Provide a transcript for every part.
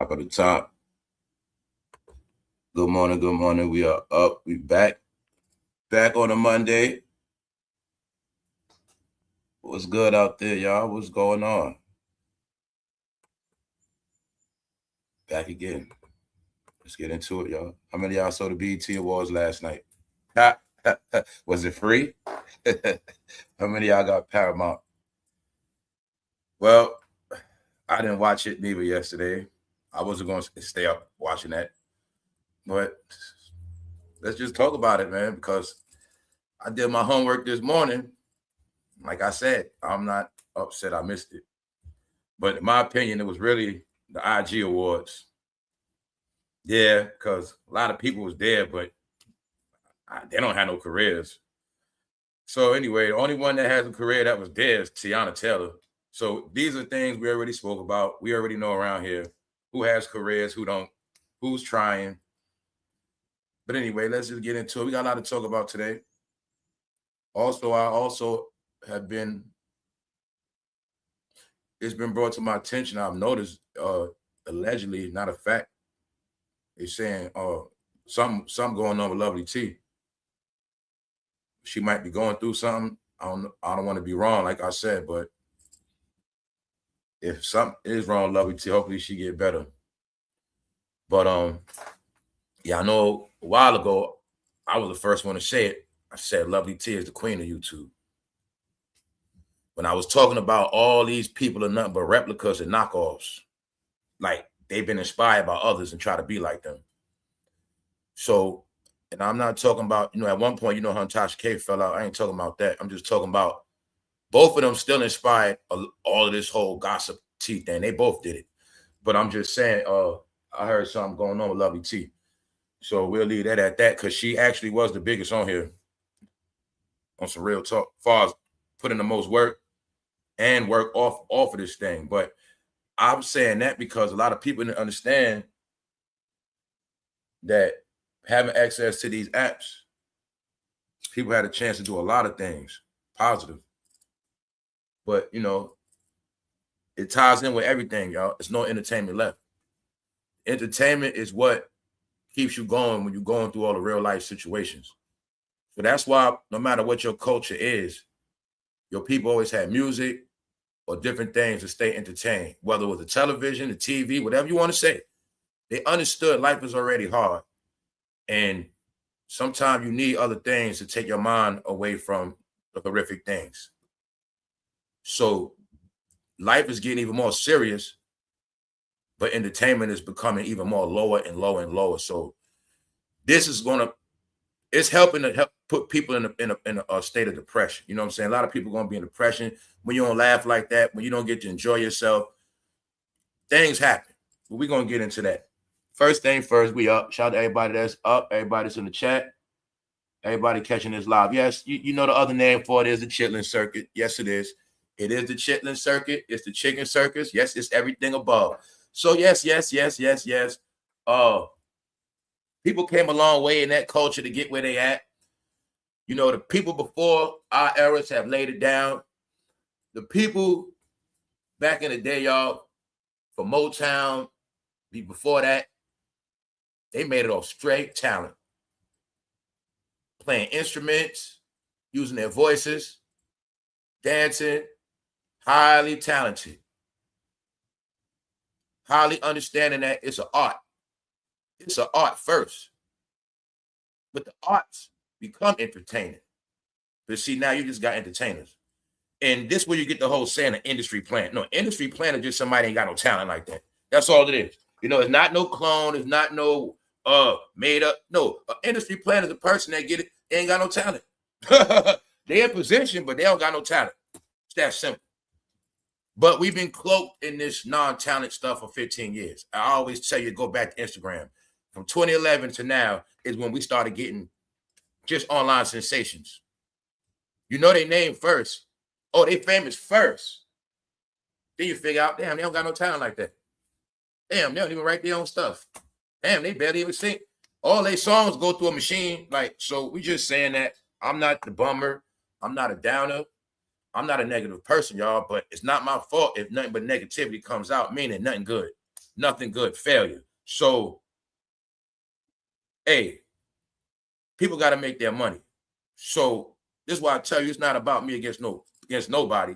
Up at the top. Good morning, good morning. We are up. We back. Back on a Monday. What's good out there, y'all? What's going on? Back again. Let's get into it, y'all. How many of y'all saw the BETawards last night? Was it free? How many of y'all got Paramount? Well, I didn't watch it neither yesterday. I wasn't going to stay up watching that. But let's just talk about it, man, because I did my homework this morning. Like I said, I'm not upset I missed it. But in my opinion, it was really the IG Awards. Yeah, because a lot of people was there, but they don't have no careers. So anyway, the only one that has a career that was there is Teyanataylor. So these are things we already spoke about. We already know around here who has careers, who don't, who's trying. But anyway, let's just get into it. We got a lot to talk about today. Also, it's been brought to my attention. I've noticed, allegedly, not a fact, they're saying something going on with Lovely T. She might be going through something. I don't want to be wrong, like I said, but if something is wrong with Lovely T, hopefully she get better. But yeah, I know a while ago I was the first one to say it. I said Lovely T is the queen of YouTube. When I was talking about all these people are nothing but replicas and knockoffs, like they've been inspired by others and try to be like them. So, and I'm not talking about, at one point, her and Tasha K fell out. I ain't talking about that. I'm just talking about both of them still inspired all of this whole gossip T thing. They both did it. But I'm just saying, I heard something going on with Lovely T. So we'll leave that at that because she actually was the biggest on here on some real talk, as far as putting the most work and work off of this thing. But I'm saying that because a lot of people didn't understand that having access to these apps, people had a chance to do a lot of things positive. But, it ties in with everything, y'all. It's no entertainment left. Entertainment is what keeps you going when you're going through all the real life situations. So that's why no matter what your culture is, your people always had music or different things to stay entertained, whether it was the television, the TV, whatever you want to say. They understood life is already hard. And sometimes you need other things to take your mind away from the horrific things. So life is getting even more serious, but entertainment is becoming even more lower and lower and lower. So this is it's helping to help put people in a state of depression. You know what I'm saying? A lot of people are going to be in depression when you don't laugh like that, when you don't get to enjoy yourself. Things happen. But we're going to get into that. First thing first, we up. Shout out to everybody that's up, everybody that's in the chat, everybody catching this live. Yes, you know the other name for it is the Chitlin Circuit. Yes, it is. It is the Chitlin Circuit. It's the Chicken Circus. Yes, it's everything above. So yes. People came a long way in that culture to get where they at. The people before our eras have laid it down. The people back in the day, y'all, for Motown, before that, they made it off straight talent. Playing instruments, using their voices, dancing, highly talented. Highly understanding that it's an art. It's an art first. But the arts become entertaining. But see, now you just got entertainers. And this is where you get the whole saying an industry plant. No, industry plant is just somebody ain't got no talent like that. That's all it is. It's not no clone. It's not no made up. No, an industry plant is a person that get it. They ain't got no talent. They in position, but they don't got no talent. It's that simple. But we've been cloaked in this non-talent stuff for 15 years. I always tell you, go back to Instagram. From 2011 to now is when we started getting just online sensations. They name first. Oh, they famous first. Then you figure out, damn, they don't got no talent like that. Damn, they don't even write their own stuff. Damn, they barely even sing. All their songs go through a machine. So we just saying that I'm not the bummer. I'm not a downer. I'm not a negative person, y'all, but it's not my fault if nothing but negativity comes out, meaning nothing good. nothing good, failure. So, hey, people got to make their money. So this is why I tell you, it's not about me against nobody,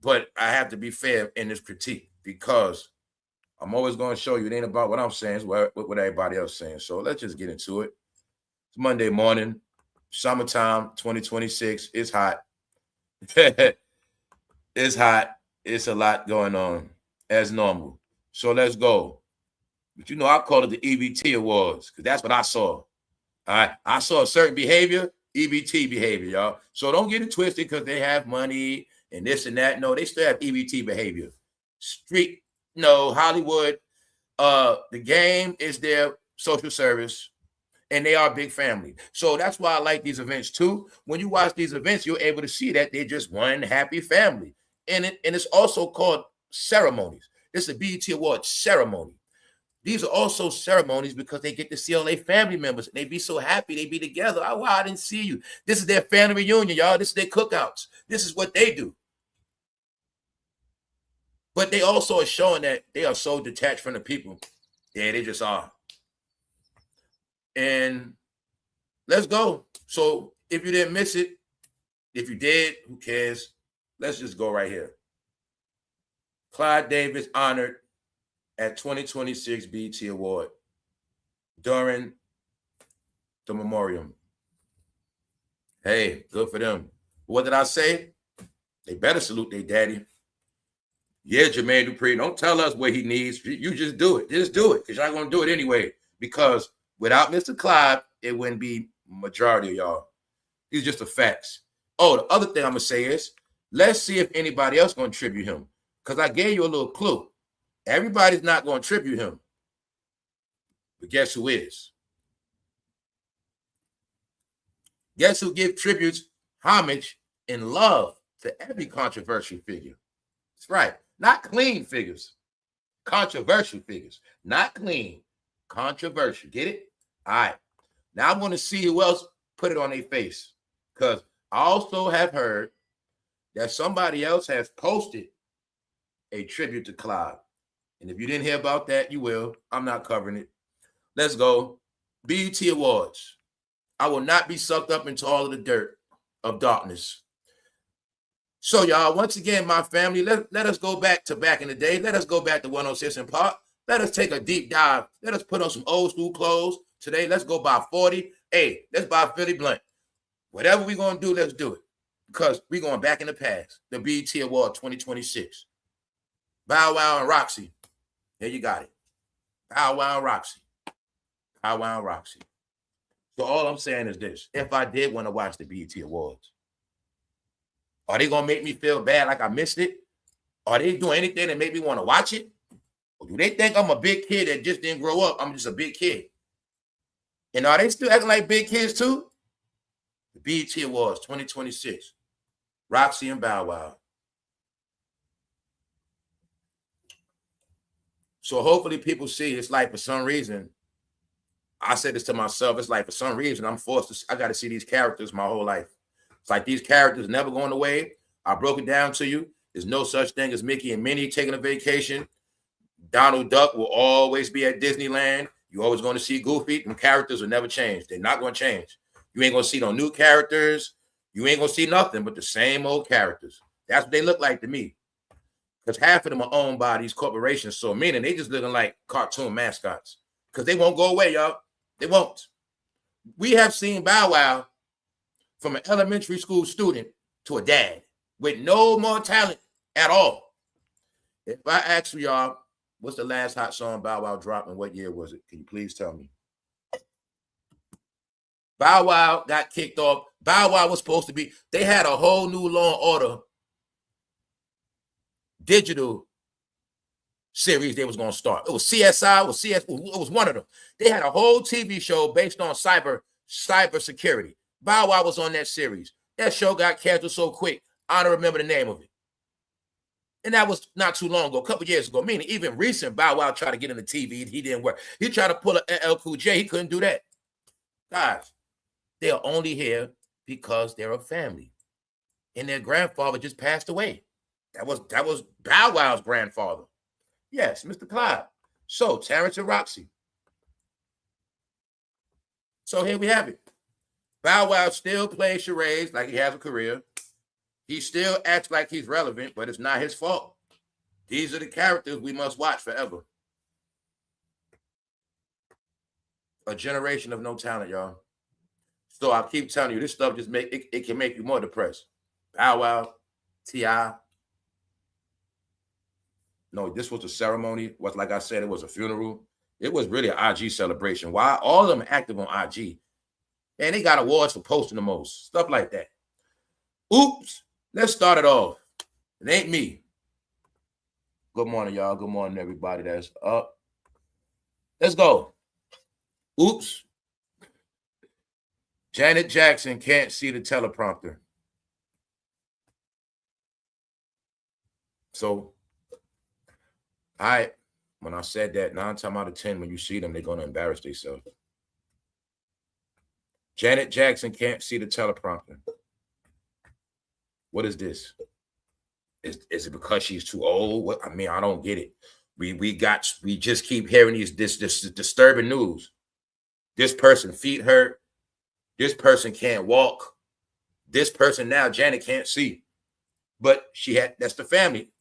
but I have to be fair in this critique because I'm always going to show you it ain't about what I'm saying, it's what everybody else is saying. So let's just get into it. It's Monday morning, summertime, 2026. It's hot. It's hot. It's a lot going on as normal. So let's go. But you know, I call it the EBT Awards because that's what I saw. All right. I saw a certain behavior, EBT behavior, y'all. So don't get it twisted because they have money and this and that. No, they still have EBT behavior. Street, no, Hollywood. The game is their social service, and they are a big family. So that's why I like these events too. When you watch these events, you're able to see that they're just one happy family. And it's also called ceremonies. It's a BET Award ceremony. These are also ceremonies because they get to see all their family members. And they be so happy. They be together. Oh, wow, I didn't see you. This is their family reunion, y'all. This is their cookouts. This is what they do. But they also are showing that they are so detached from the people. Yeah, they just are. And let's go. So if you didn't miss it, if you did, who cares? Let's just go right here. Clivedavis honored at 2026 BET Award during the memoriam. Hey, good for them. What did I say? They better salute their daddy. Yeah, Jermaine Dupri, don't tell us what he needs. You just do it. Just do it because y'all going to do it anyway. Because without Mr. Clive, it wouldn't be majority of y'all. These are just the facts. Oh, the other thing I'm going to say is, let's see if anybody else going to tribute him. Because I gave you a little clue. Everybody's not going to tribute him. But guess who is? Guess who gives tributes, homage, and love to every controversial figure? That's right. Not clean figures. Controversial figures. Not clean. Controversial. Get it? All right. Now I'm going to see who else put it on their face. Because I also have heard that somebody else has posted a tribute to Clive. And if you didn't hear about that, you will. I'm not covering it. Let's go. BET Awards. I will not be sucked up into all of the dirt of darkness. So, y'all, once again, my family, let us go back in the day. Let us go back to 106 and Park. Let us take a deep dive. Let us put on some old school clothes. Today, let's go buy 40. Hey, let's buy Philly Blunt. Whatever we're going to do, let's do it. Because we're going back in the past. The BET Award 2026. Bow Wow and Roxy. There you got it. Bow Wow and Roxy. Bow Wow and Roxy. So all I'm saying is this. If I did want to watch the BET Awards, are they going to make me feel bad like I missed it? Are they doing anything that make me want to watch it? Or do they think I'm a big kid that just didn't grow up? I'm just a big kid. And are they still acting like big kids too? The BET Awards 2026. Roxy and Bow Wow. So hopefully people see it's like for some reason, I said this to myself, it's like for some reason I'm forced to, I got to see these characters my whole life. It's like these characters never going away. I broke it down to you. There's no such thing as Mickey and Minnie taking a vacation. Donald Duck will always be at Disneyland. You're always going to see Goofy. Them characters will never change. They're not going to change. You ain't going to see no new characters. You ain't going to see nothing but the same old characters. That's what they look like to me. Because half of them are owned by these corporations. So meaning they just looking like cartoon mascots. Because they won't go away, y'all. They won't. We have seen Bow Wow from an elementary school student to a dad with no more talent at all. If I ask you, y'all, what's the last hot song Bow Wow dropped and what year was it? Can you please tell me? Bow Wow got kicked off. Bow Wow was supposed to be, they had a whole new Law and Order digital series they was going to start. It was CSI, it was one of them. They had a whole TV show based on cyber security. Bow Wow was on that series. That show got canceled so quick, I don't remember the name of it. And that was not too long ago, a couple years ago. Meaning even recent, Bow Wow tried to get in the TV. He didn't work. He tried to pull a LL Cool J. He couldn't do that. Guys, they are only here because they're a family. And their grandfather just passed away. That was Bow Wow's grandfather. Yes, Mr. Clive. So, Terrence and Roxy. So here we have it. Bow Wow still plays charades like he has a career. He still acts like he's relevant, but it's not his fault. These are the characters we must watch forever. A generation of no talent, y'all. So I keep telling you, this stuff just it can make you more depressed. Bow Wow, T.I. No, this was a ceremony. Was like I said, it was a funeral. It was really an IG celebration. Why? All of them active on IG. And they got awards for posting the most. Stuff like that. Oops. Let's start it off. It ain't me. Good morning, y'all. Good morning, everybody that's up. Let's go. Oops. Janet Jackson can't see the teleprompter. So, when I said that, 9 times out of 10, when you see them, they're going to embarrass themselves. Janet Jackson can't see the teleprompter. What is this? Is it because she's too old? What, I mean, I don't get it. We just keep hearing this disturbing news. This person feet hurt. This person can't walk. This person now, Janet can't see. But that's the family.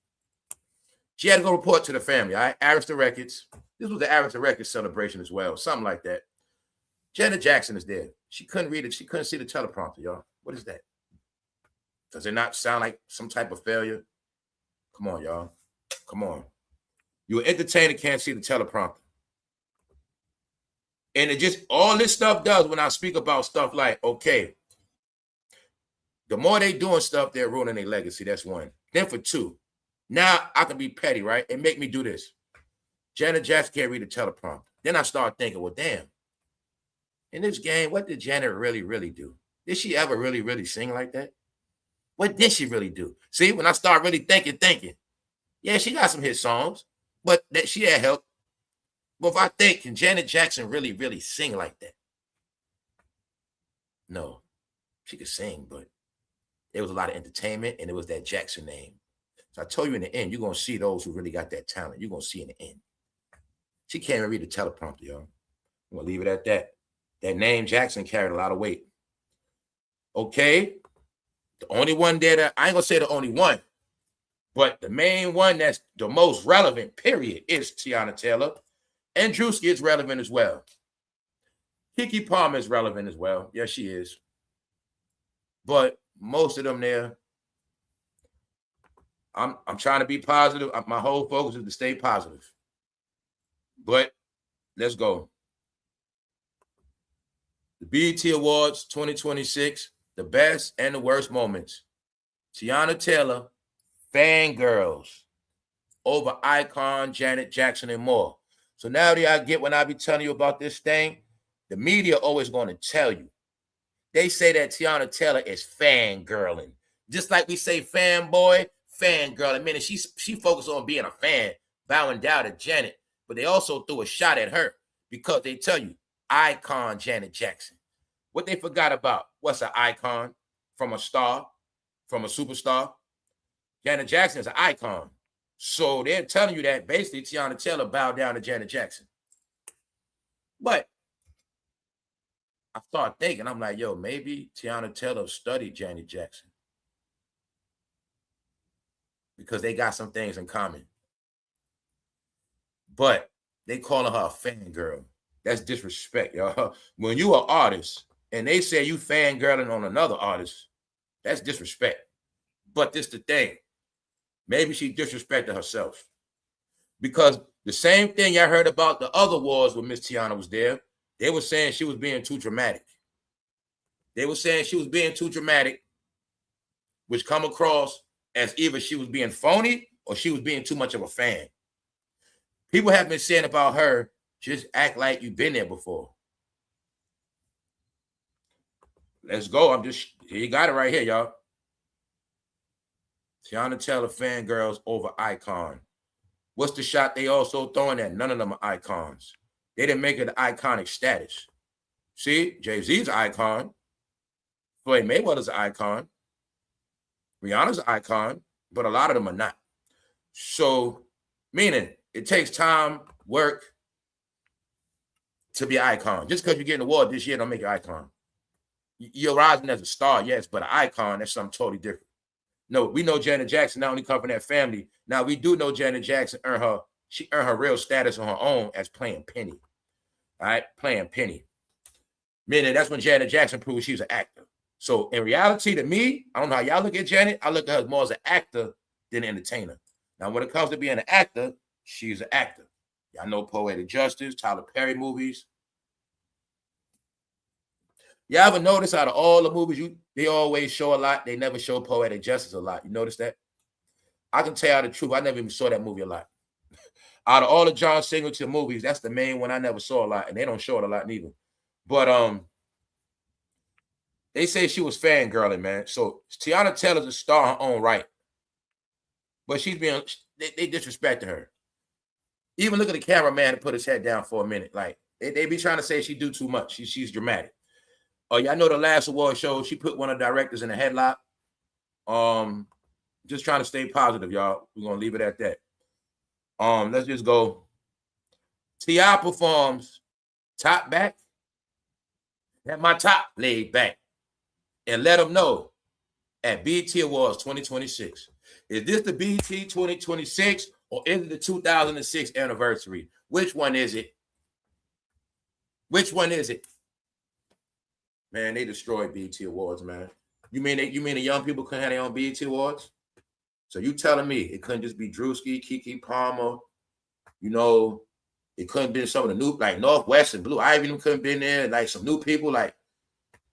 She had to go report to the family. All right, Arista Records. This was the Arista Records celebration as well. Something like that. Janet Jackson is there. She couldn't read it. She couldn't see the teleprompter, y'all. What is that? Does it not sound like some type of failure? Come on, y'all. Come on. You're an entertainer, can't see the teleprompter. And it just, all this stuff does when I speak about stuff like, okay, the more they doing stuff, they're ruining their legacy. That's one. Then for two, now I can be petty, right? And make me do this. Janet Jackson can't read the teleprompter. Then I start thinking, well, damn. In this game, what did Janet really, really do? Did she ever really, really sing like that? What did she really do? See, when I start really thinking, yeah, she got some hit songs, but that she had help. But if I think, can Janet Jackson really, really sing like that? No, she could sing, but there was a lot of entertainment, and it was that Jackson name. So I told you in the end, you're going to see those who really got that talent. You're going to see in the end. She can't even read the teleprompter, y'all. I'm going to leave it at that. That name Jackson carried a lot of weight. Okay. The only one there that, I ain't going to say the only one, but the main one that's the most relevant, period, is Teyanataylor. And druski is relevant as well. Kekepalmer is relevant as well. Yes, she is. But most of them there, I'm trying to be positive. My whole focus is to stay positive. But let's go. The BET Awards 2026, the best and the worst moments. Teyanataylor, fangirls over icon Janet Jackson and more. So now that I get when I be telling you about this thing, the media always going to tell you. They say that Teyanataylor is fangirling. Just like we say fanboy, fangirling. Meaning she focused on being a fan, bowing down to Janet. But they also threw a shot at her because they tell you, icon Janet Jackson. What they forgot about, what's an icon from a star, from a superstar? Janet Jackson is an icon. So they're telling you that basically Teyanataylor bowed down to Janet Jackson. But I start thinking, I'm like, yo, maybe Teyanataylor studied Janet Jackson because they got some things in common. But they calling her a fangirl. That's disrespect, y'all. When you are an artist and they say you fangirling on another artist, that's disrespect. But this the thing. Maybe she disrespected herself. Because the same thing I heard about the other wars when Miss Tiana was there, they were saying she was being too dramatic. They were saying she was being too dramatic, which come across as either she was being phony or she was being too much of a fan. People have been saying about her, just act like you've been there before. Let's go. Here you got it right here, y'all. Teyanataylor fangirls over icon. What's the shot they also throwing at? None of them are icons. They didn't make it an iconic status. See, Jay-Z's an icon. Floyd Mayweather's an icon. Rihanna's an icon, but a lot of them are not. So, meaning, It takes time, work to be an icon. Just because you get an award this year don't make you an icon. You're rising as a star, yes, but an icon, that's something totally different. No, we know Janet Jackson not only come from that family. Now we do know Janet Jackson she earned her real status on her own as playing Penny. All right, playing Penny. Meaning that's when Janet Jackson proved she was an actor. So in reality, to me, I don't know how y'all look at Janet. I look at her more as an actor than an entertainer. Now, when it comes to being an actor, she's an actor. Y'all know Poetic Justice, Tyler Perry movies. You ever notice out of all the movies, they always show a lot, they never show Poetic Justice a lot. You notice that? I can tell you the truth, I never even saw that movie a lot. Out of all the John Singleton movies, that's the main one I never saw a lot, and they don't show it a lot neither. But they say she was fangirling, man. So Teyana a star in her own right. But they disrespected her. Even look at the cameraman and put his head down for a minute. Like, they be trying to say she do too much. She's dramatic. Oh, y'all know the last award show, she put one of the directors in a headlock. Just trying to stay positive, y'all. We're going to leave it at that. Let's just go. T.I. performs top back. At my top laid back. And let them know at BET Awards 2026. Is this the BET 2026 or is it the 2006 anniversary? Which one is it? Which one is it? Man, they destroyed BET Awards, man. You mean the young people couldn't have their own BET Awards? So you telling me it couldn't just be Druski, kekepalmer, it couldn't be some of the new, like Northwest and Blue Ivy couldn't be in there, like some new people, like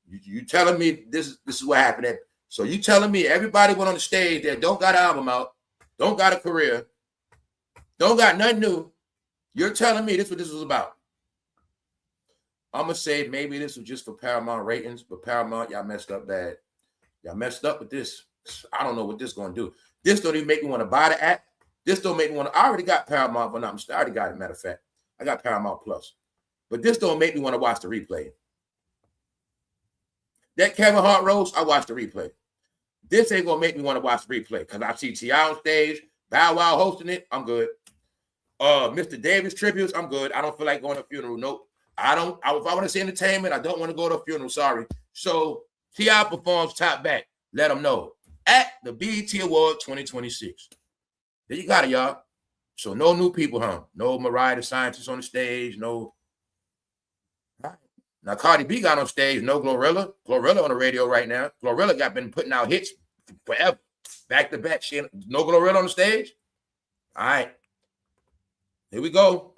you telling me this is what happened. So you telling me everybody went on the stage that don't got an album out, don't got a career, don't got nothing new. You're telling me this is what this was about. I'm going to say maybe this was just for Paramount ratings, but Paramount, y'all messed up bad. Y'all messed up with this. I don't know what this is going to do. This don't even make me want to buy the app. This don't make me want to. I already got Paramount, but I already got it, matter of fact. I got Paramount Plus. But this don't make me want to watch the replay. That Kevin Hart roast, I watched the replay. This ain't going to make me want to watch the replay because I see T.I. on stage, Bow Wow hosting it, I'm good. Mr. Davis tributes, I'm good. I don't feel like going to a funeral. Nope. If I want to see entertainment, I don't want to go to a funeral. Sorry. So T.I. performs top back. Let them know at the BET Award 2026. There you got it, y'all. So no new people, huh? No Mariah the Scientist on the stage. No. Now Cardi B got on stage. No Glorilla. Glorilla on the radio right now. Glorilla been putting out hits forever, back to back. No Glorilla on the stage. All right. Here we go.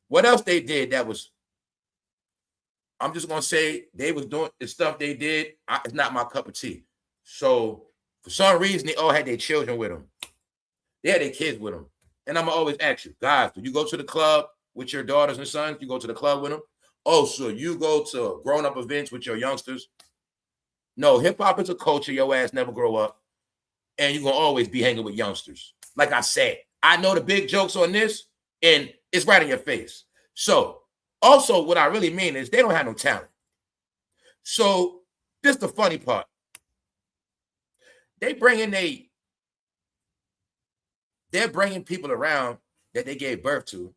What else they did that was, I'm just going to say they was doing the stuff they did. It's not my cup of tea. So for some reason, they all had their children with them. They had their kids with them. And I'm going to always ask you, guys, do you go to the club with your daughters and sons? You go to the club with them? Oh, so you go to grown-up events with your youngsters? No, hip-hop is a culture. Your ass never grow up. And you're going to always be hanging with youngsters. Like I said, I know the big jokes on this, and it's right in your face. So, also, what I really mean is they don't have no talent. So, this is the funny part. They're bringing people around that they gave birth to,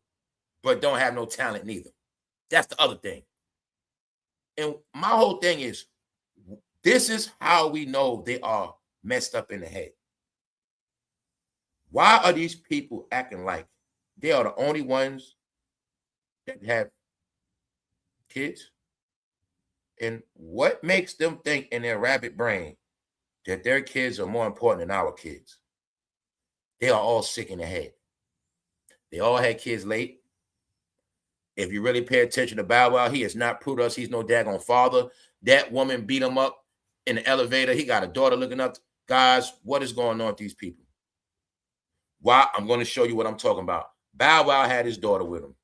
but don't have no talent neither. That's the other thing. And my whole thing is, this is how we know they are messed up in the head. Why are these people acting like they are the only ones that have kids? And what makes them think in their rabbit brain that their kids are more important than our kids? They are all sick in the head. They all had kids late. If you really pay attention to Bow Wow, he has not proved us he's no daggone father. That woman beat him up in the elevator. He got a daughter looking up. Guys, what is going on with these people? Why? I'm going to show you what I'm talking about. Bow Wow had his daughter with him.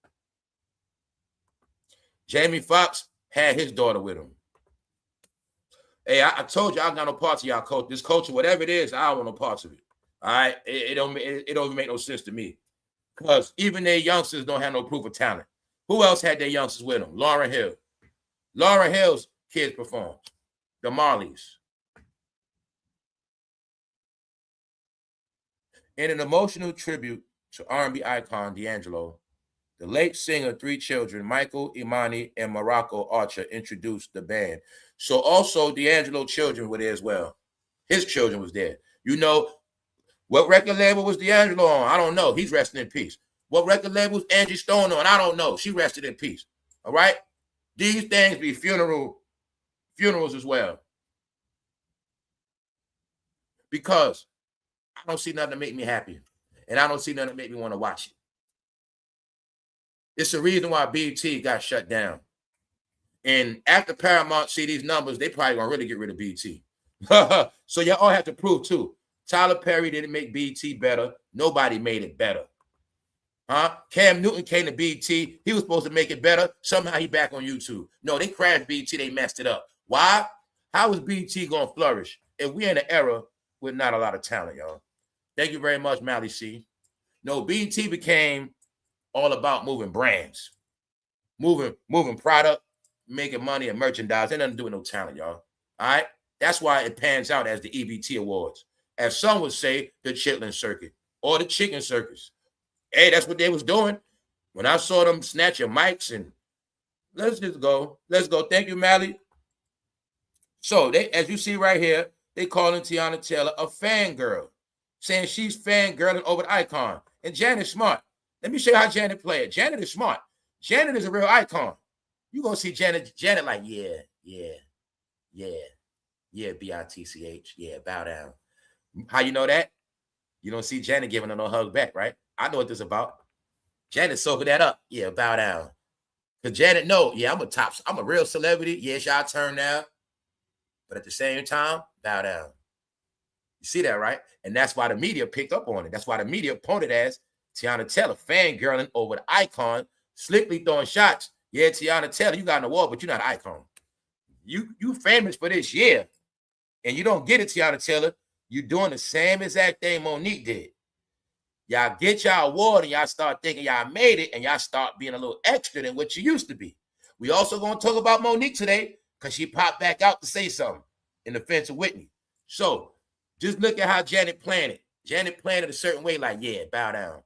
Jamie Foxx had his daughter with him. Hey, I told you I got no parts of y'all culture. This culture, whatever it is, I don't want no parts of it. All right? It don't even make no sense to me. Because even their youngsters don't have no proof of talent. Who else had their youngsters with them? Lauryn Hill. Lauryn Hill's kids performed. The Malice. In an emotional tribute So R&B icon D'Angelo, the late singer, 3 children, Michael, Imani, and Morocco Archer, introduced the band. So also D'Angelo's children were there as well. His children was there. You know, what record label was D'Angelo on? I don't know. He's resting in peace. What record label was Angie Stone on? I don't know. She rested in peace. All right? These things be funerals as well. Because I don't see nothing to make me happy. And I don't see nothing to make me want to watch it. It's the reason why BET got shut down. And after Paramount see these numbers, they probably gonna really get rid of BET. So y'all all have to prove too. Tyler Perry didn't make BET better. Nobody made it better. Cam Newton came to BET. He was supposed to make it better. Somehow he back on YouTube. No, they crashed BET. They messed it up. Why? How is BET gonna flourish if we're in an era with not a lot of talent, y'all? Thank you very much, Malice. No, BET became all about moving brands, moving product, making money and merchandise. Ain't nothing to do with no talent, y'all. All right? That's why it pans out as the EBT Awards. As some would say, the Chitlin Circuit or the Chicken Circus. Hey, that's what they was doing. When I saw them snatch your mics and let's just go. Let's go. Thank you, Mally. So they, as you see right here, they calling Teyana a fangirl, saying she's fangirling over the icon. And Janet's smart. Let me show you how Janet play it. Janet is smart. Janet is a real icon. You gonna see Janet like, yeah, B-I-T-C-H. Yeah, bow down. How you know that? You don't see Janet giving her no hug back, right? I know what this is about. Janet soaking that up. Yeah, bow down. Because Janet know, yeah, I'm a real celebrity. Yes, y'all turn now. But at the same time, bow down. You see that, right? And that's why the media picked up on it. That's why the media pointed as Teyana fangirling over the icon, slickly throwing shots. Yeah, Teyana, you got an award, but you're not an icon. You famous for this year, and you don't get it, Teyana. You're doing the same exact thing Monique did. Y'all get y'all award, and y'all start thinking y'all made it, and y'all start being a little extra than what you used to be. We also going to talk about Monique today because she popped back out to say something in defense of Whitney. So just look at how Janet planned it. Janet planned it a certain way, like, yeah, bow down.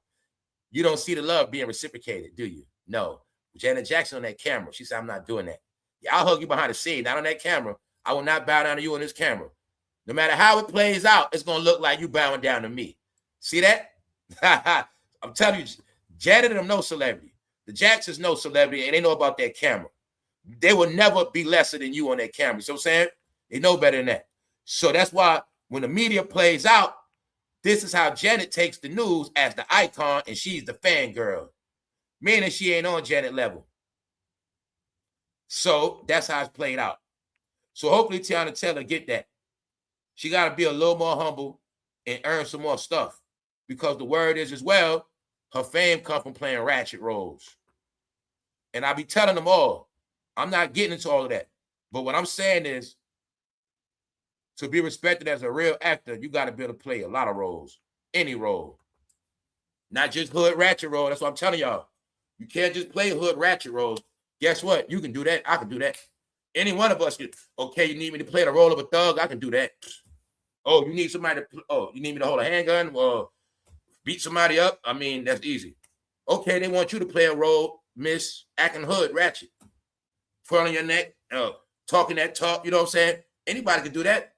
You don't see the love being reciprocated, do you? No. Janet Jackson on that camera, she said, I'm not doing that. Yeah, I'll hug you behind the scene, not on that camera. I will not bow down to you on this camera. No matter how it plays out, it's going to look like you bowing down to me. See that? I'm telling you, Janet and them no celebrity. The Jacksons no celebrity, and they know about that camera. They will never be lesser than you on that camera. You know what I'm saying? They know better than that. So that's why when the media plays out, this is how Janet takes the news as the icon, and she's the fangirl. Meaning she ain't on Janet level. So that's how it's played out. So hopefully Teyana get that. She got to be a little more humble and earn some more stuff. Because the word is as well, her fame comes from playing ratchet roles. And I be telling them all, I'm not getting into all of that. But what I'm saying is, to be respected as a real actor, you got to be able to play a lot of roles. Any role. Not just hood ratchet role. That's what I'm telling y'all. You can't just play hood ratchet roles. Guess what? You can do that. I can do that. Any one of us can. Okay, you need me to play the role of a thug? I can do that. Oh, you need somebody to, you need me to hold a handgun or beat somebody up? I mean, that's easy. Okay, they want you to play a role, Miss acting hood ratchet. Twirling your neck, talking that talk, you know what I'm saying? Anybody can do that.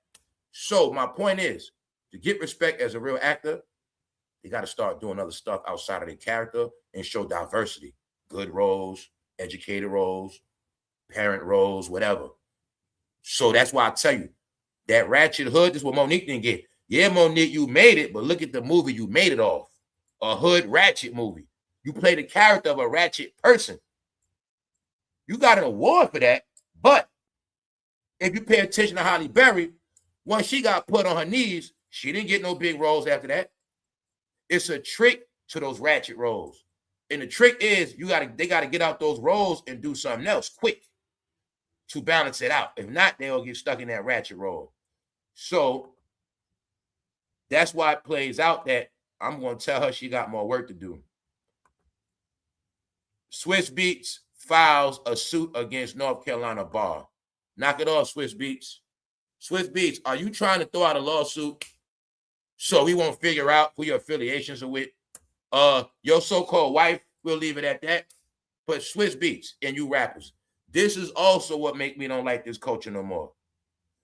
So my point is, to get respect as a real actor, they got to start doing other stuff outside of their character and show diversity. Good roles, educated roles, parent roles, whatever. So that's why I tell you, that ratchet hood, this is what Monique didn't get. Yeah, Monique, you made it, but look at the movie you made it off. A hood ratchet movie. You play the character of a ratchet person. You got an award for that, but if you pay attention to Halle Berry, once she got put on her knees, she didn't get no big roles after that. It's a trick to those ratchet roles. And the trick is they gotta get out those roles and do something else quick to balance it out. If not, they'll get stuck in that ratchet role. So that's why it plays out that I'm going to tell her she got more work to do. Swiss Beats files a suit against North Carolina bar. Knock it off, Swiss Beats. Swiss Beats, are you trying to throw out a lawsuit so we won't figure out who your affiliations are with? Your so-called wife, we'll leave it at that. But Swiss Beats and you rappers. This is also what make me don't like this culture no more.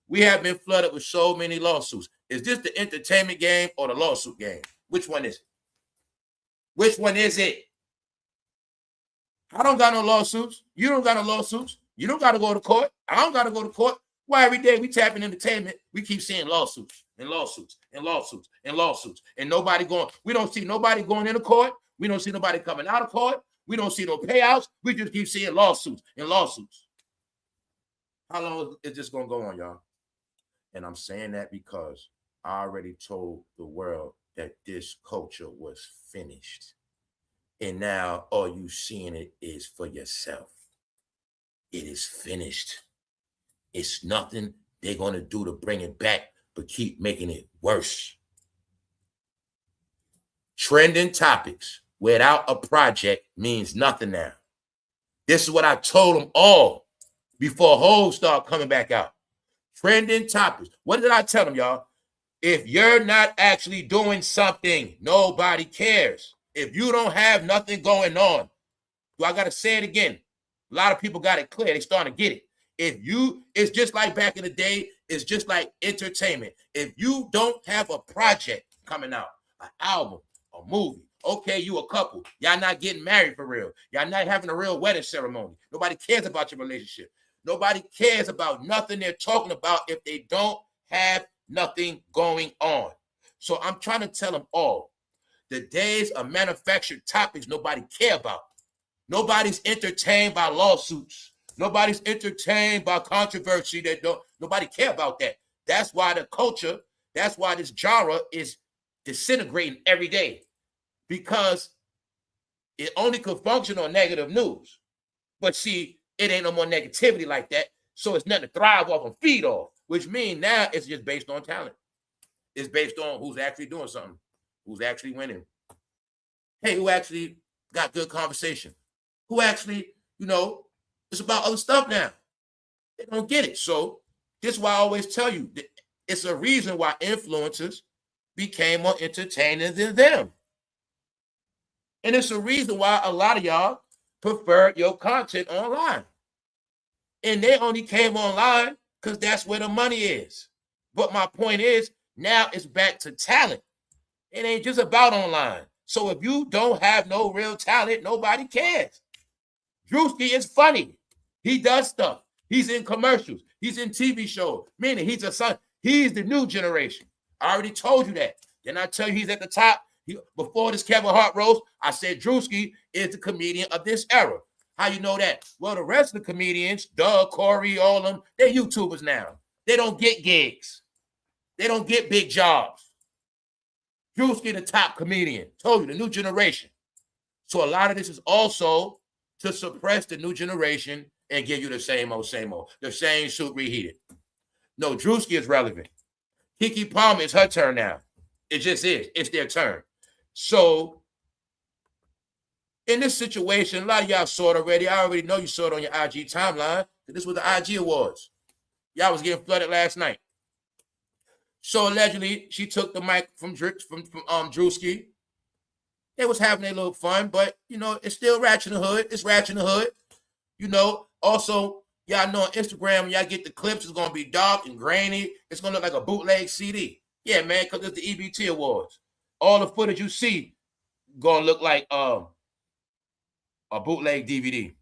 We have been flooded with so many lawsuits. Is this the entertainment game or the lawsuit game? Which one is it? Which one is it? I don't got no lawsuits. You don't got no lawsuits. You don't got to go to court. I don't got to go to court. Why every day we tap in entertainment, we keep seeing lawsuits and lawsuits and lawsuits and lawsuits. And nobody going, we don't see nobody going into court. We don't see nobody coming out of court. We don't see no payouts. We just keep seeing lawsuits and lawsuits. How long is this going to go on, y'all? And I'm saying that because I already told the world that this culture was finished. And now all you seeing it is for yourself. It is finished. It's nothing they're going to do to bring it back, but keep making it worse. Trending topics without a project means nothing now. This is what I told them all before hoes start coming back out. Trending topics. What did I tell them, y'all? If you're not actually doing something, nobody cares. If you don't have nothing going on, do I got to say it again? A lot of people got it clear. They starting to get it. It's just like back in the day, it's just like entertainment. If you don't have a project coming out, an album, a movie, okay, you a couple. Y'all not getting married for real. Y'all not having a real wedding ceremony. Nobody cares about your relationship. Nobody cares about nothing they're talking about if they don't have nothing going on. So I'm trying to tell them all, the days of manufactured topics nobody care about. Nobody's entertained by lawsuits. Nobody's entertained by controversy. Nobody care about that. That's why the culture, that's why this genre is disintegrating every day, because it only could function on negative news. But see, it ain't no more negativity like that. So it's nothing to thrive off and feed off, which means now it's just based on talent. It's based on who's actually doing something, who's actually winning. Hey, who actually got good conversation? Who actually, it's about other stuff now. They don't get it. So this is why I always tell you, it's a reason why influencers became more entertaining than them. And it's a reason why a lot of y'all prefer your content online. And they only came online because that's where the money is. But my point is, now it's back to talent. It ain't just about online. So if you don't have no real talent, nobody cares. Druski is funny. He does stuff. He's in commercials. He's in TV shows. Meaning he's a son. He's the new generation. I already told you that. Then I tell you he's at the top. Before this Kevin Hart roast, I said Druski is the comedian of this era. How you know that? Well, the rest of the comedians, Doug, Corey, all of them, they're YouTubers now. They don't get gigs. They don't get big jobs. Druski, the top comedian. Told you, the new generation. So a lot of this is also to suppress the new generation and give you the same old, the same soup reheated. No, Druski is relevant. Kekepalmer, it's her turn now. It just is. It's their turn. So in this situation, a lot of y'all saw it already. I already know you saw it on your IG timeline. This was the IG Awards. Y'all was getting flooded last night. So allegedly, she took the mic from Druski. They was having a little fun, but it's still ratchet in the hood. It's ratchet in the hood. Also, y'all know on Instagram, when y'all get the clips, it's gonna be dark and grainy. It's gonna look like a bootleg CD. Yeah, man, because it's the EBT Awards. All the footage you see gonna look like a bootleg DVD.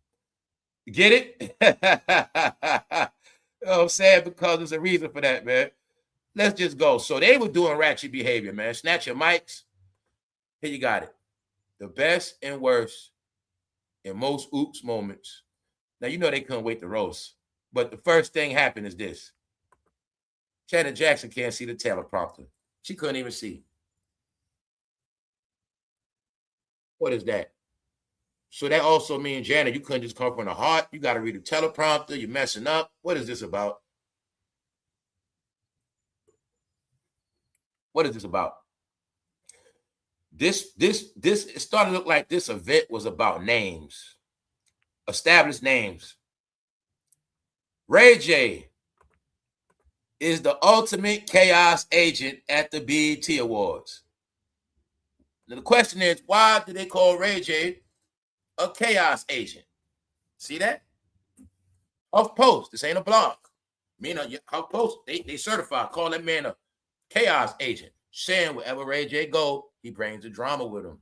You get it? I'm saying, because there's a reason for that, man. Let's just go. So they were doing ratchet behavior, man. Snatch your mics. Here you got it. The best and worst and most oops moments. Now, they couldn't wait to roast. But the first thing happened is this. Janetjackson can't see the teleprompter. She couldn't even see. What is that? So that also means, Janet, you couldn't just come from the heart. You got to read the teleprompter. You're messing up. What is this about? What is this about? This it started to look like this event was about names, established names. Rayj is the ultimate chaos agent at the BET Awards. Now the question is, why do they call Rayj a chaos agent? See that? HuffPost. This ain't a blog. HuffPost, they certify. Call that man a chaos agent. Saying wherever Rayj go, he brings the drama with him.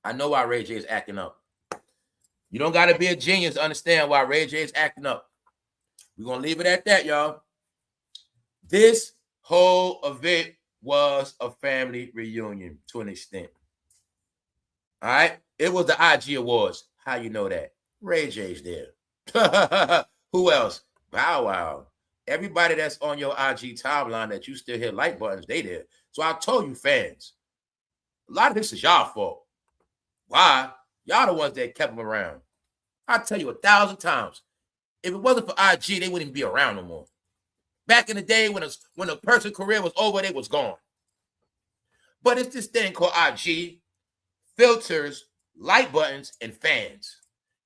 I know why Rayj is acting up. You don't got to be a genius to understand why Rayj is acting up. We're going to leave it at that, y'all. This whole event was a family reunion to an extent. All right? It was the IG Awards. How you know that? Rayj's there. Who else? Bow Wow. Everybody that's on your IG timeline that you still hit like buttons, they there. So I told you, fans, a lot of this is y'all fault. Why? Y'all the ones that kept them around. I tell you 1,000 times, if it wasn't for IG, they wouldn't even be around no more. Back in the day when a person's career was over, they was gone. But it's this thing called IG, filters, like buttons, and fans.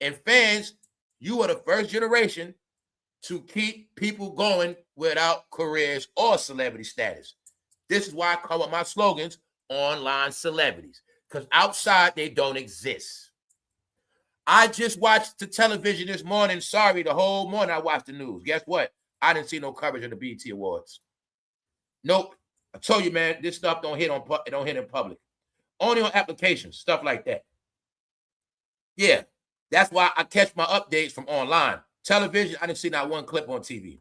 And fans, you are the first generation to keep people going without careers or celebrity status. This is why I call up my slogans, online celebrities, because outside they don't exist. I just watched the television this morning. Sorry, the whole morning I watched the news. Guess what? I didn't see no coverage of the BET Awards. Nope. I told you, man, this stuff don't hit in public. Only on applications, stuff like that. Yeah, that's why I catch my updates from online. Television, I didn't see not one clip on TV.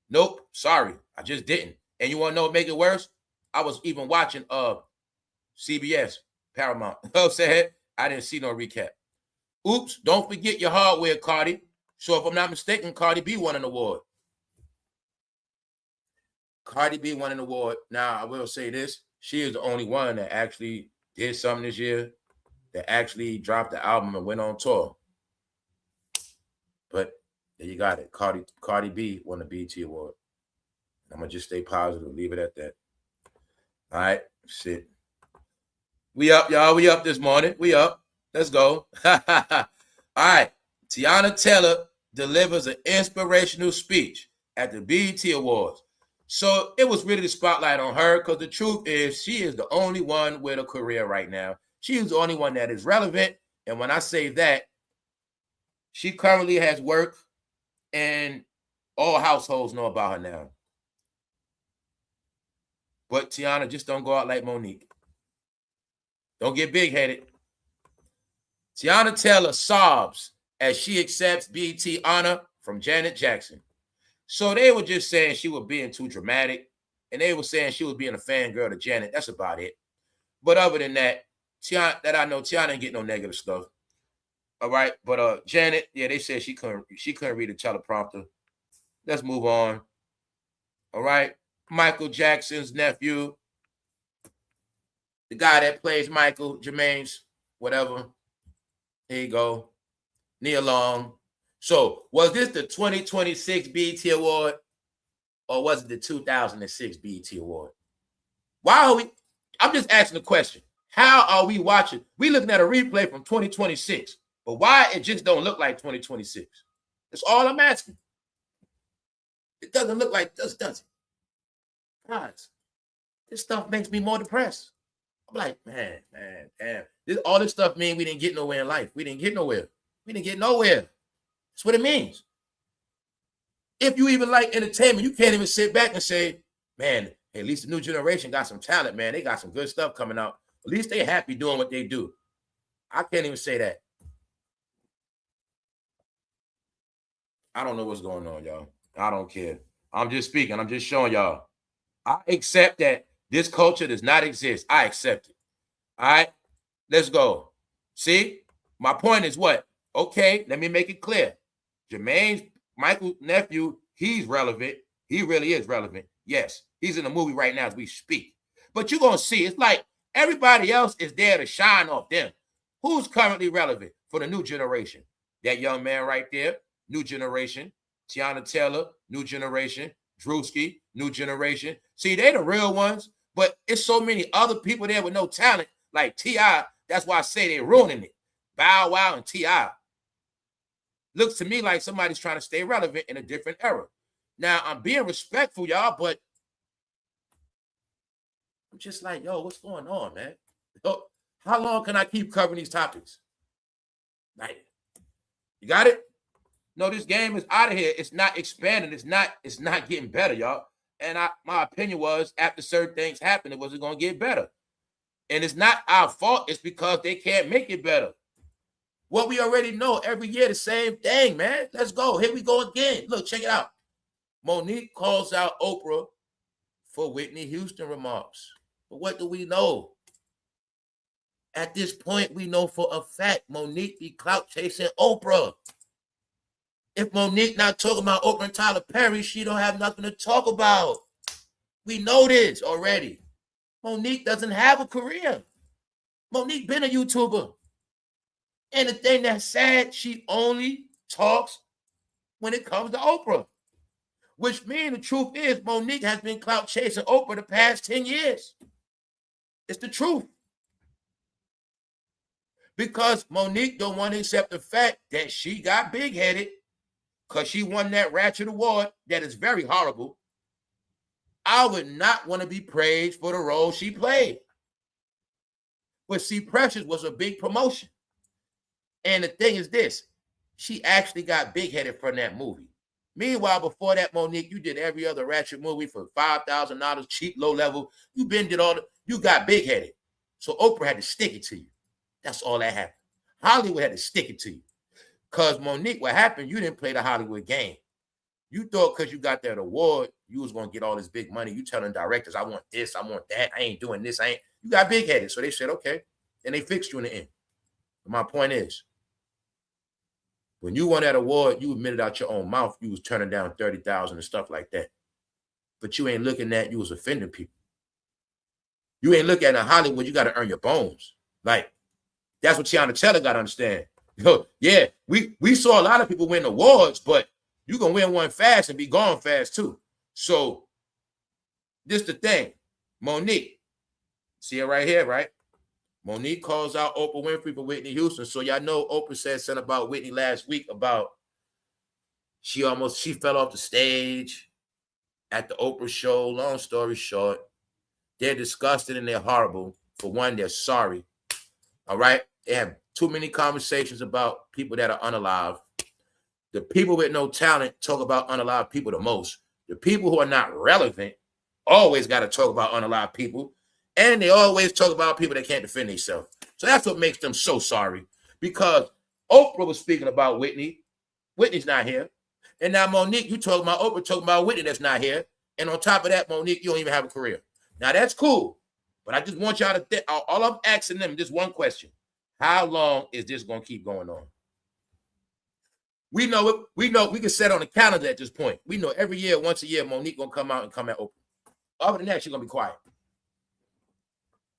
Nope, sorry, I just didn't. And you want to know what make it worse? I was even watching CBS, Paramount. You know what I'm saying? I didn't see no recap. Oops, don't forget your hardware, Cardi. So if I'm not mistaken, Cardi B won an award. Cardi B won an award. Now, I will say this. She is the only one that actually did something this year, that actually dropped the album and went on tour. But there you got it. Cardi B won the BET Award. I'm going to just stay positive. Leave it at that. All right. Shit. We up, y'all. We up this morning. We up. Let's go. All right. Teyanataylor delivers an inspirational speech at the BET Awards. So it was really the spotlight on her because the truth is she is the only one with a career right now. She is the only one that is relevant. And when I say that, she currently has work and all households know about her now. But Teyana, just don't go out like Monique. Don't get big-headed. Teyanataylor sobs as she accepts BET honor from Janetjackson. So they were just saying she was being too dramatic, and they were saying she was being a fangirl to Janet. That's about it. But other than that, Teyana didn't get no negative stuff. All right, but Janet, yeah, they said she couldn't read a teleprompter. Let's move on. All right, Michael Jackson's nephew, the guy that plays Michael, Jermaine's, whatever. Here you go. Nia Long. So, was this the 2026 BET Award or was it the 2006 BET Award? Why are we? I'm just asking the question. How are we watching? We looking at a replay from 2026, but why it just don't look like 2026? That's all I'm asking. It doesn't look like this, does it? Guys, this stuff makes me more depressed. I'm like, man, damn. All this stuff means we didn't get nowhere in life. We didn't get nowhere. That's what it means. If you even like entertainment, you can't even sit back and say, man, hey, at least the new generation got some talent, man. They got some good stuff coming out. At least they happy doing what they do. I can't even say that. I don't know what's going on, y'all. I don't care. I'm just speaking. I'm just showing y'all. I accept that this culture does not exist. I accept it. All right? Let's go. See? My point is what? Okay, let me make it clear. Jermaine's Michael's nephew, he's relevant. He really is relevant. Yes, he's in the movie right now as we speak. But you're going to see, it's like everybody else is there to shine off them. Who's currently relevant for the new generation? That young man right there, new generation. Teyanataylor, new generation. Druski, new generation. See, they're the real ones, but it's so many other people there with no talent, like T.I. That's why I say they're ruining it. Bow Wow and T.I. Looks to me like somebody's trying to stay relevant in a different era. Now, I'm being respectful, y'all, but I'm just like, yo, what's going on, man? Yo, how long can I keep covering these topics? Like, you got it? No, this game is out of here. It's not expanding. It's not getting better, y'all. And my opinion was, after certain things happen, it wasn't going to get better. And it's not our fault. It's because they can't make it better. What we already know, every year the same thing, man. Let's go. Here we go again. Look, check it out. Monique calls out Oprah for Whitney Houston remarks. But what do we know? At this point, we know for a fact Monique be clout chasing Oprah. If Monique not talking about Oprah and Tyler Perry, she don't have nothing to talk about. We know this already. Monique doesn't have a career. Monique been a YouTuber. And the thing that's sad, she only talks when it comes to Oprah. Which means the truth is Monique has been clout chasing Oprah the past 10 years. It's the truth. Because Monique don't want to accept the fact that she got big-headed because she won that Ratchet Award that is very horrible. I would not want to be praised for the role she played. But see, Precious was a big promotion. And the thing is this, she actually got big-headed from that movie. Meanwhile, before that, Monique, you did every other Ratchet movie for $5,000, cheap, low level. You did all you got big-headed. So Oprah had to stick it to you. That's all that happened. Hollywood had to stick it to you. Because Monique, what happened, you didn't play the Hollywood game. You thought because you got that award, you was going to get all this big money. You telling directors, I want this, I want that. I ain't doing this. You got big-headed. So they said, okay. And they fixed you in the end. But my point is, when you won that award, you admitted out your own mouth you was turning down 30,000 and stuff like that. But you ain't looking at you was offending people. You ain't looking at in Hollywood, you got to earn your bones. Like, that's what TEYANA got to understand. Yeah, we saw a lot of people win awards, but you're going to win one fast and be gone fast too. So this the thing. Monique, see it right here, right? Monique calls out Oprah Winfrey for Whitney Houston. So y'all know Oprah said something about Whitney last week about she fell off the stage at the Oprah show. Long story short, they're disgusted and they're horrible. For one, they're sorry. All right? They have too many conversations about people that are unalive. The people with no talent talk about unalive people the most. The people who are not relevant always got to talk about unalive people. And they always talk about people that can't defend themselves. So that's what makes them so sorry. Because Oprah was speaking about Whitney. Whitney's not here. And now Monique, you talking about Oprah, talking about Whitney that's not here. And on top of that, Monique, you don't even have a career. Now that's cool. But I just want y'all to think, all I'm asking them, just one question. How long is this going to keep going on? We know it. We know we can set on the calendar at this point. We know every year, once a year, Monique going to come out and come at Oprah. Other than that, she's going to be quiet.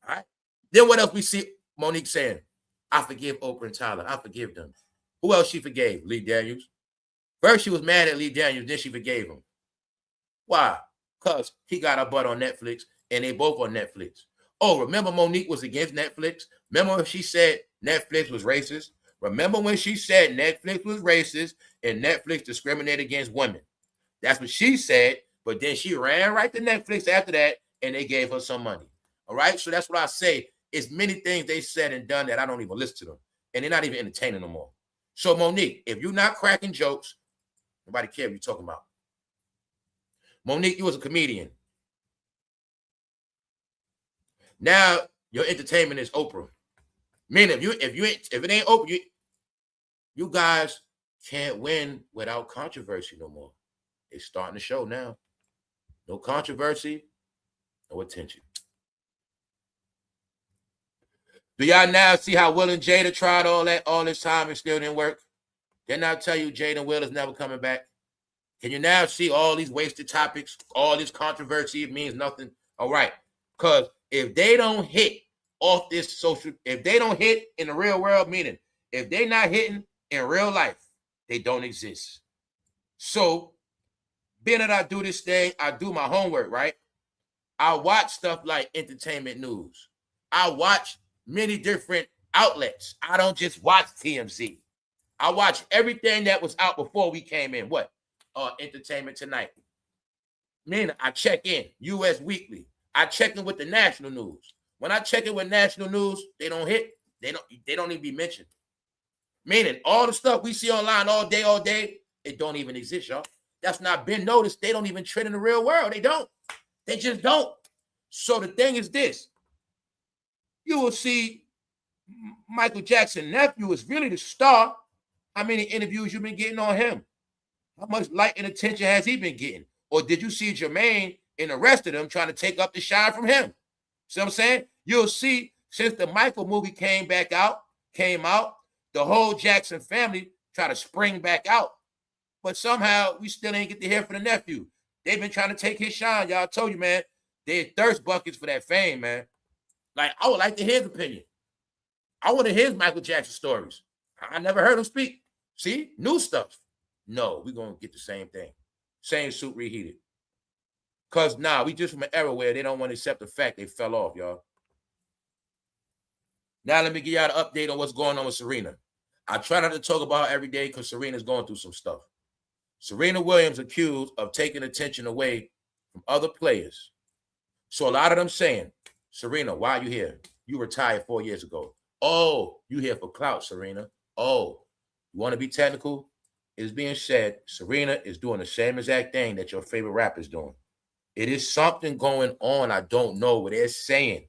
All right. Then what else we see Monique saying? I forgive Oprah and Tyler. I forgive them. Who else she forgave? Lee Daniels. First, she was mad at Lee Daniels. Then she forgave him. Why? Because he got her butt on Netflix, and they both on Netflix. Oh, remember Monique was against Netflix? Remember when she said Netflix was racist? Remember when she said Netflix was racist and Netflix discriminated against women? That's what she said, but then she ran right to Netflix after that, and they gave her some money. All right? So that's what I say. It's many things they said and done that I don't even listen to them, and they're not even entertaining no more. So, Monique, if you're not cracking jokes, nobody cares what you're talking about. Monique, you was a comedian. Now, your entertainment is Oprah. Meaning, if it ain't Oprah, you guys can't win without controversy no more. It's starting to show now. No controversy, no attention. Do y'all now see how Will and Jada tried all this time and still didn't work? Didn't I tell you Jada and Will is never coming back? Can you now see all these wasted topics, all this controversy? It means nothing. All right. Because if they don't hit off this social, if they don't hit in the real world, meaning if they're not hitting in real life, they don't exist. So being that I do this thing, I do my homework, right? I watch stuff like entertainment news. I watch many different outlets. I don't just watch TMZ. I watch everything that was out before we came in. What? Entertainment Tonight. Meaning I check in. U.S. Weekly. I check in with the national news. When I check in with national news, they don't hit. They don't even be mentioned. Meaning all the stuff we see online all day, it don't even exist, y'all. That's not been noticed. They don't even trend in the real world. They don't. They just don't. So the thing is this. You will see Michael Jackson's nephew is really the star. How many interviews you've been getting on him? How much light and attention has he been getting? Or did you see Jermaine and the rest of them trying to take up the shine from him? See what I'm saying? You'll see since the Michael movie came out, the whole Jackson family try to spring back out. But somehow we still ain't get to hear from the nephew. They've been trying to take his shine. Y'all told you, man, they're thirst buckets for that fame, man. Like, I would like to hear his opinion. I want to hear his Michael Jackson stories. I never heard him speak. See? New stuff. No, we're going to get the same thing. Same suit reheated. Because we just from an era where they don't want to accept the fact they fell off, y'all. Now let me give y'all an update on what's going on with Serena. I try not to talk about her every day because Serena's going through some stuff. Serena Williams accused of taking attention away from other players. So a lot of them saying, Serena, why are you here? You retired 4 years ago. Oh, you here for clout, Serena. Oh, you want to be technical? It's being said Serena is doing the same exact thing that your favorite rapper is doing. It is something going on. I don't know what they're saying.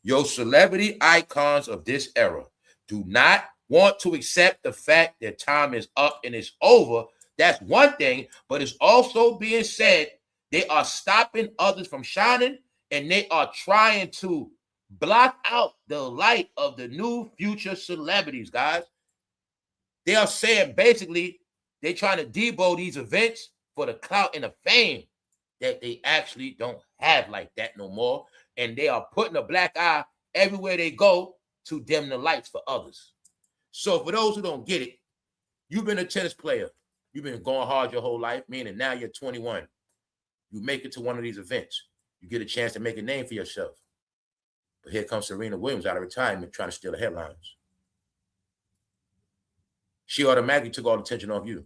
Your celebrity icons of this era do not want to accept the fact that time is up and it's over. That's one thing, but it's also being said they are stopping others from shining and they are trying to block out the light of the new future celebrities, guys. They are saying basically they're trying to debo these events for the clout and the fame that they actually don't have like that no more. And they are putting a black eye everywhere they go to dim the lights for others. So for those who don't get it, you've been a tennis player. You've been going hard your whole life, meaning now you're 21. You make it to one of these events. You get a chance to make a name for yourself. But here comes Serena Williams out of retirement trying to steal the headlines. She automatically took all the attention off you.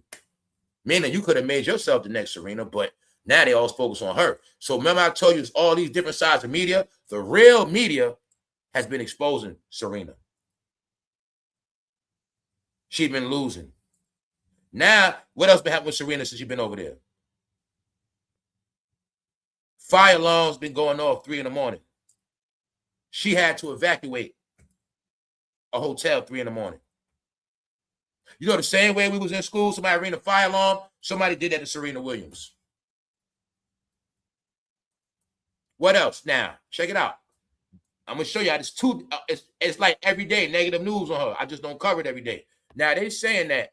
Meaning you could have made yourself the next Serena, but now they all focus on her. So remember I told you it's all these different sides of media. The real media has been exposing Serena. She's been losing. Now, what else been happening with Serena since she's been over there? Fire alarms been going off 3 a.m. She had to evacuate a hotel 3 a.m. You know, the same way we was in school, somebody ring a fire alarm, somebody did that to Serena Williams. What else? Now, check it out. I'm going to show you how this it's like every day negative news on her. I just don't cover it every day. Now, they're saying that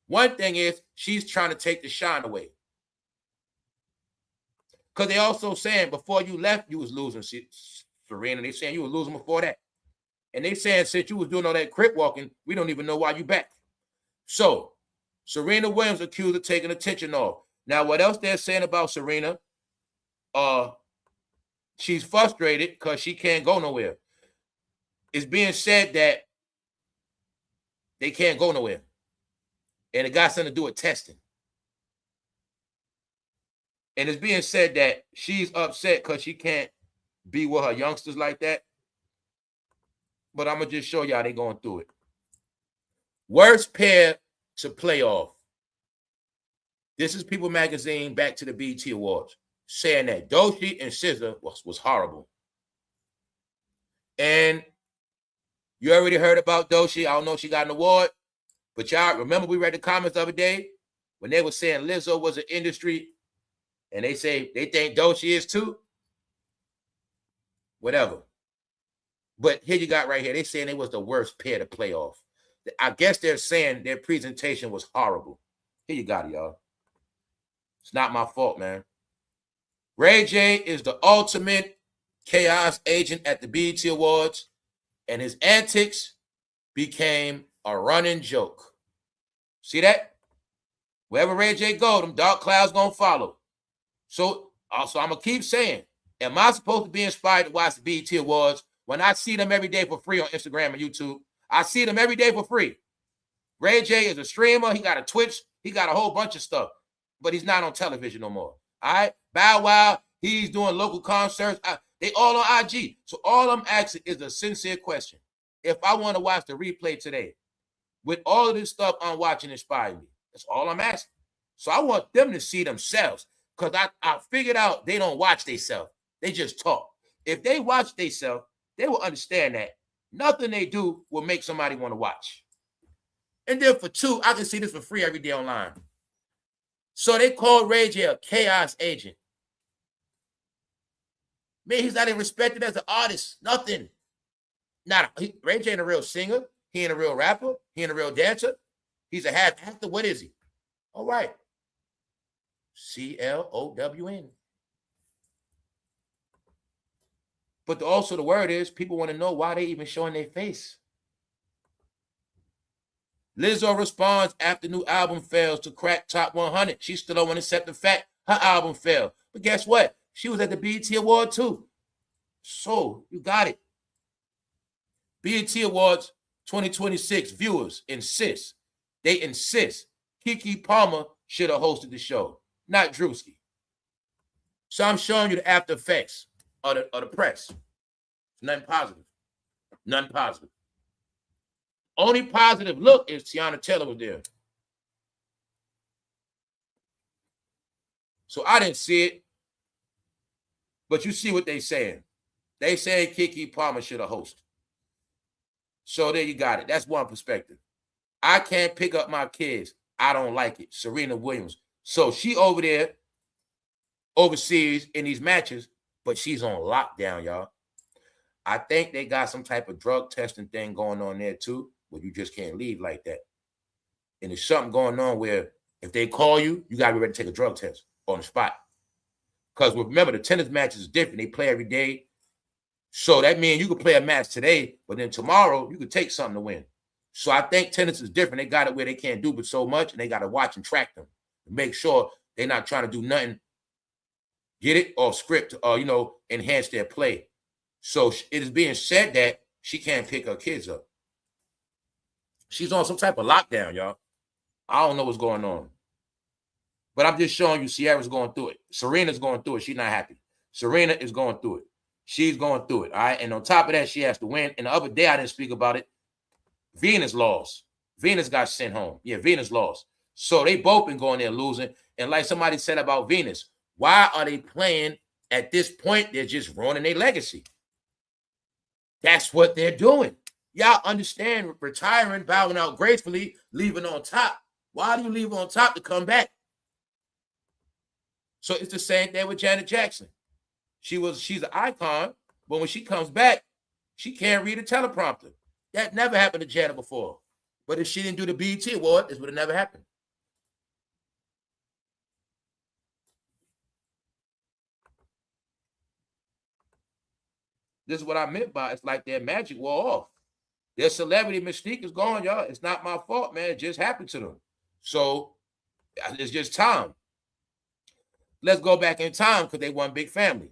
one thing is she's trying to take the shine away. Because they also saying before you left, you was losing, Serena. They saying you were losing before that. And they saying since you was doing all that crip walking, we don't even know why you back. So, Serena Williams accused of taking attention off. Now, what else they're saying about Serena? She's frustrated because she can't go nowhere. It's being said that they can't go nowhere. And it got something to do with testing. And it's being said that she's upset because she can't be with her youngsters like that. But I'm going to just show y'all they going through it. Worst pair to play off. This is People Magazine back to the BET Awards saying that Doechii and SZA was horrible. And you already heard about Doechii. I don't know if she got an award. But y'all remember we read the comments the other day when they were saying Lizzo was an industry and they say they think Doechii is too? Whatever. But here you got right here. They saying it was the worst pair to play off. I guess they're saying their presentation was horrible. Here you got it, y'all. It's not my fault, man. Ray is the ultimate chaos agent at the BET Awards, and his antics became a running joke. See that? Wherever Ray J go, them dark clouds gonna follow. So also, I'm gonna keep saying, am I supposed to be inspired to watch the BET Awards when I see them every day for free on Instagram and YouTube? I see them every day for free. Ray J is a streamer. He got a Twitch. He got a whole bunch of stuff, but he's not on television no more. All right? Bow Wow, he's doing local concerts. They all on IG. So all I'm asking is a sincere question. If I want to watch the replay today, with all of this stuff I'm watching inspire me. That's all I'm asking. So I want them to see themselves. Because I figured out they don't watch themselves. They just talk. If they watch themselves, they will understand that nothing they do will make somebody want to watch. And then for two, I can see this for free every day online. So they call Rayj a chaos agent. Man, he's not even respected as an artist. Nothing. Rayj ain't a real singer. He ain't a real rapper. He ain't a real dancer. He's a half actor. What is he? All right. CLOWN. But also the word is people want to know why they even showing their face. Lizzo responds after new album fails to crack top 100. She still don't want to accept the fact her album failed. But guess what? She was at the BET Award too. So you got it. BET Awards 2026 viewers insist. They insist Kekepalmer should have hosted the show, not Druski. So I'm showing you the after effects of the press. Nothing positive. Nothing positive. Only positive look is Teyanataylor was there. So I didn't see it. But you see what they saying. They say Kekepalmer should have hosted. So there you got it. That's one perspective. I can't pick up my kids. I don't like it. Serenawilliams. So she over there overseas in these matches, but she's on lockdown, y'all. I think they got some type of drug testing thing going on there too, where you just can't leave like that. And there's something going on where if they call you, you got to be ready to take a drug test on the spot. Because remember, the tennis matches is different. They play every day. So that means you could play a match today, but then tomorrow you could take something to win. So I think tennis is different. They got it where they can't do but so much, and they got to watch and track them and make sure they're not trying to do nothing, get it off script, or, enhance their play. So it is being said that she can't pick her kids up. She's on some type of lockdown, y'all. I don't know what's going on. But I'm just showing you Sierra's going through it. Serena's going through it. She's not happy. Serena is going through it. She's going through it, all right? And on top of that, she has to win. And the other day, I didn't speak about it. Venus lost. Venus got sent home. Yeah, Venus lost. So they both been going there losing. And like somebody said about Venus, why are they playing at this point? They're just ruining their legacy. That's what they're doing. Y'all understand retiring, bowing out gracefully, leaving on top. Why do you leave on top to come back? So it's the same thing with Janetjackson. She's an icon, but when she comes back, she can't read a teleprompter. That never happened to Janet before. But if she didn't do the BET Award, this would have never happened. This is what I meant by it's like their magic wore off. Their celebrity mystique is gone, y'all. It's not my fault, man. It just happened to them. So it's just time. Let's go back in time because they one big family.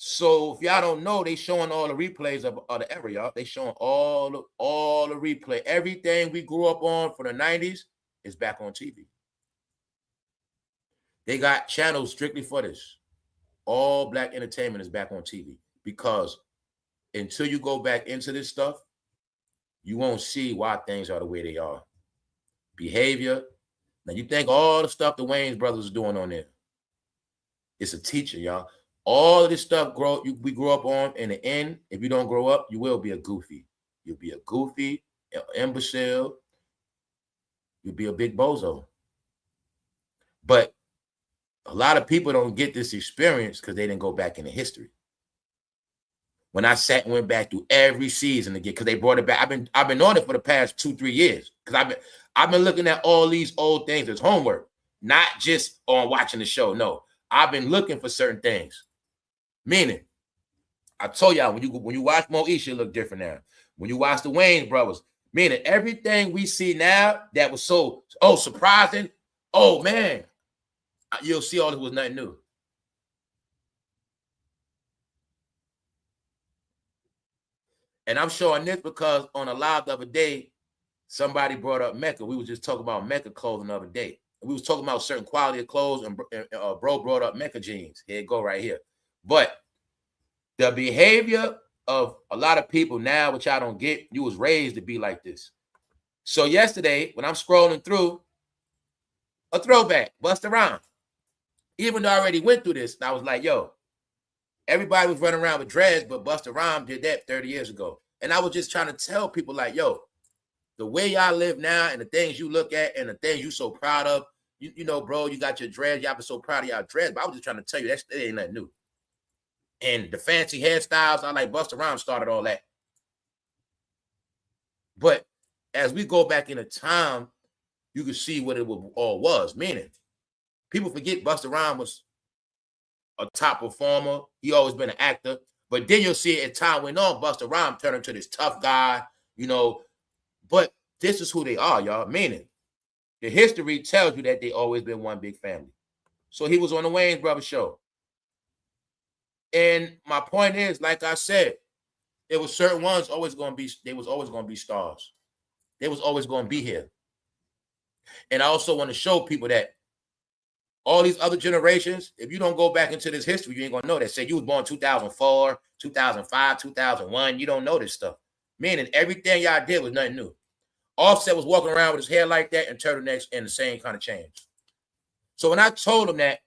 So if y'all don't know, they showing all the replays of the era, y'all. They showing all the replay. Everything we grew up on from the 90s is back on TV. They got channels strictly for this. All black entertainment is back on TV because until you go back into this stuff, you won't see why things are the way they are. Behavior. Now you think all the stuff the Wayans brothers are doing on there. It's a teacher, y'all. All of this stuff we grew up on. In the end, if you don't grow up, you will be a goofy. You'll be a goofy, imbecile. You'll be a big bozo. But a lot of people don't get this experience because they didn't go back into history. When I sat and went back through every season again, because they brought it back. I've been on it for the past 2-3 years. Because I've been looking at all these old things as homework, not just on watching the show. No, I've been looking for certain things. Meaning, I told y'all when you watch Moesha, it look different now. When you watch the Wayans brothers, meaning everything we see now that was so surprising. Oh man, you'll see all this was nothing new. And I'm showing this because on a live the other day, somebody brought up Mecca. We was just talking about Mecca clothing the other day. We was talking about certain quality of clothes, and bro brought up Mecca jeans. Here it go right here. But The behavior of a lot of people now, which I don't get, you was raised to be like this. So yesterday, when I'm scrolling through, a throwback, Busta Rhymes. Even though I already went through this, I was like, yo, everybody was running around with dreads, but Busta Rhymes did that 30 years ago. And I was just trying to tell people like, yo, the way y'all live now and the things you look at and the things you so proud of, you know, bro, you got your dreads. Y'all been so proud of y'all dreads, but I was just trying to tell you that ain't nothing new. And the fancy hairstyles, I like Busta Rhymes started all that. But as we go back into time, you can see what it all was. Meaning, people forget Busta Rhymes was a top performer. He always been an actor. But then you'll see it as time went on, Busta Rhymes turned into this tough guy, you know. But this is who they are, y'all. Meaning, the history tells you that they always been one big family. So he was on the Wayans Brothers show. And my point is, like I said, there was certain ones always going to be, they was always going to be stars. They was always going to be here. And I also want to show people that all these other generations, if you don't go back into this history, you ain't going to know that. Say you was born 2004, 2005, 2001, you don't know this stuff. Meaning everything y'all did was nothing new. Offset was walking around with his hair like that and turtlenecks and the same kind of change. So when I told them that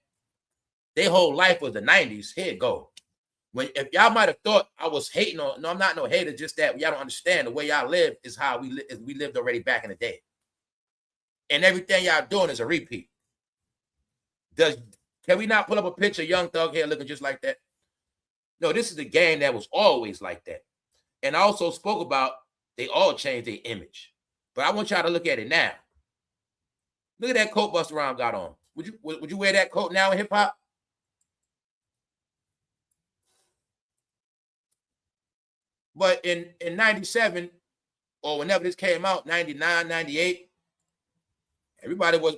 their whole life was the 90s, here it go. If y'all might have thought I was hating on, no, I'm not no hater, just that y'all don't understand the way y'all live is how we lived already back in the day. And everything y'all doing is a repeat. Can we not pull up a picture of Young Thug here looking just like that? No, this is the game that was always like that. And I also spoke about they all changed their image. But I want y'all to look at it now. Look at that coat Busta Rhymes got on. Would you wear that coat now in hip hop? But in 97, or whenever this came out, 99, 98,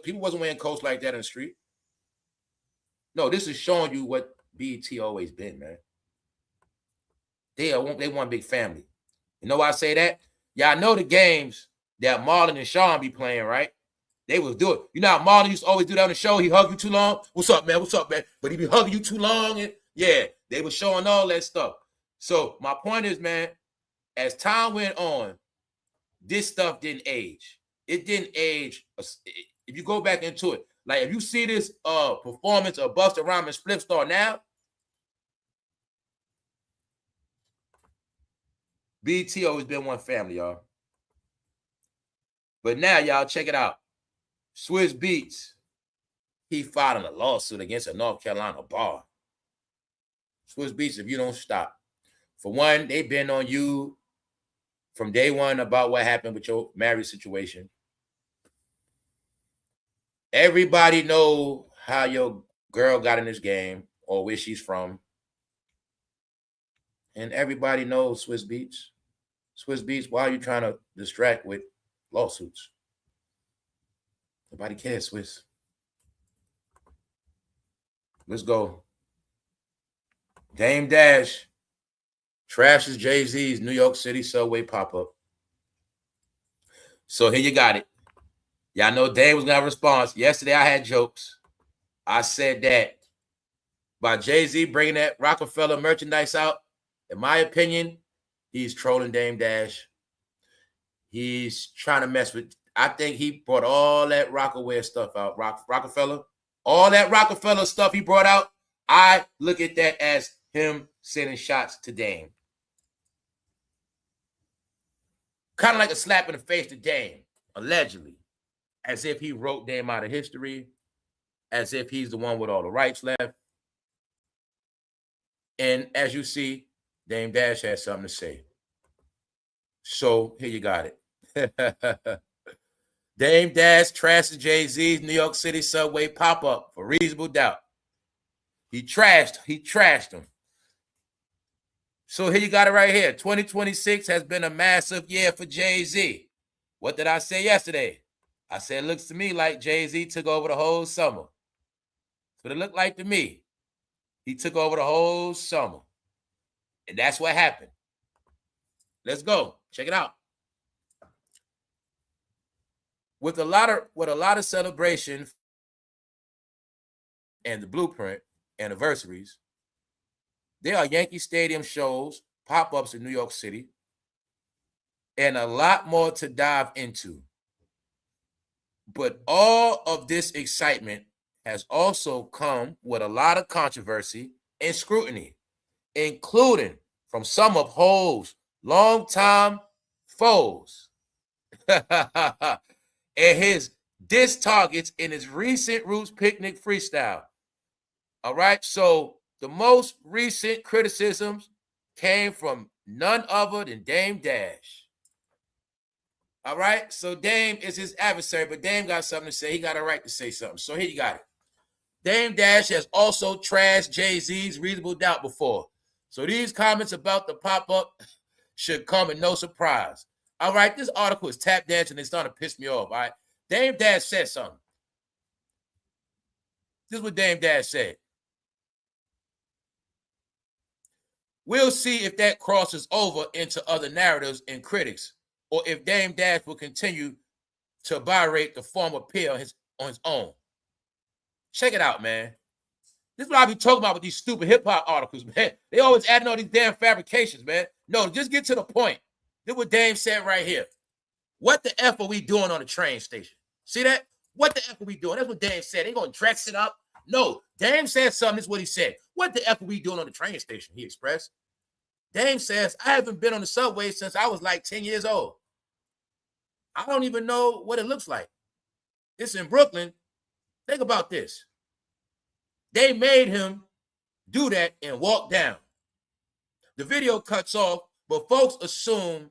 people wasn't wearing coats like that in the street. No, this is showing you what BET always been, man. They one big family. You know why I say that? Y'all know the games that Marlon and Sean be playing, right? They was do it. You know how Marlon used to always do that on the show? He hugged you too long. What's up, man? What's up, man? But he be hugging you too long. And yeah, they were showing all that stuff. So my point is, man, as time went on, this stuff didn't age. It didn't age. If you go back into it, like if you see this performance of Busta Rhymes Flip Star now, BET always been one family, y'all. But now, y'all, check it out. Swizz Beatz, he filed a lawsuit against a North Carolina bar. Swizz Beatz, if you don't stop. For one, they've been on you from day one about what happened with your marriage situation. Everybody know how your girl got in this game or where she's from. And everybody knows Swizz Beatz. Swizz Beatz, why are you trying to distract with lawsuits? Nobody cares, Swizz. Let's go. Dame Dash trashes Jay-Z's New York City subway pop-up. So here you got it. Y'all know Dame was going to have a response. Yesterday I had jokes. I said that by Jay-Z bringing that Rockefeller merchandise out, in my opinion, he's trolling Dame Dash. He's trying to mess with, I think he brought all that Rockaware stuff out. Rockefeller, all that Rockefeller stuff he brought out, I look at that as him sending shots to Dame. Kind of like a slap in the face to Dame, allegedly. As if he wrote Dame out of history, as if he's the one with all the rights left. And as you see, Dame Dash has something to say. So here you got it. Dame Dash trashed Jay-Z's New York City subway pop-up for reasonable doubt. He trashed him. So here you got it right here. 2026 has been a massive year for Jay-Z. What did I say yesterday? I said, it looks to me like Jay-Z took over the whole summer. That's what it looked like to me. He took over the whole summer. And that's what happened. Let's go. Check it out. With a lot of celebration and the Blueprint anniversaries, There are Yankee Stadium shows, pop-ups in New York City, and a lot more to dive into. But all of this excitement has also come with a lot of controversy and scrutiny, including from some of Hov's longtime foes and his diss targets in his recent Roots Picnic freestyle. All right, so the most recent criticisms came from none other than Dame Dash. All right, so Dame is his adversary, but Dame got something to say. He got a right to say something. So here you got it. Dame Dash has also trashed Jay-Z's Reasonable Doubt before. So these comments about the pop-up should come as no surprise. All right, this article is tap dancing and it's starting to piss me off. All right, Dame Dash said something. This is what Dame Dash said. We'll see if that crosses over into other narratives and critics, or if Dame Dash will continue to violate the form of peer on his own. Check it out, man. This is what I be talking about with these stupid hip-hop articles, man. They always adding all these damn fabrications, man. No, just get to the point. This is what Dame said right here. What the F are we doing on the train station? See that? What the F are we doing? That's what Dame said. They gonna dress it up. No, Dame said something. This is what he said. What the F are we doing on the train station? He expressed. Dame says, I haven't been on the subway since I was like 10 years old. I don't even know what it looks like. It's in Brooklyn. Think about this. They made him do that and walk down. The video cuts off, but folks assume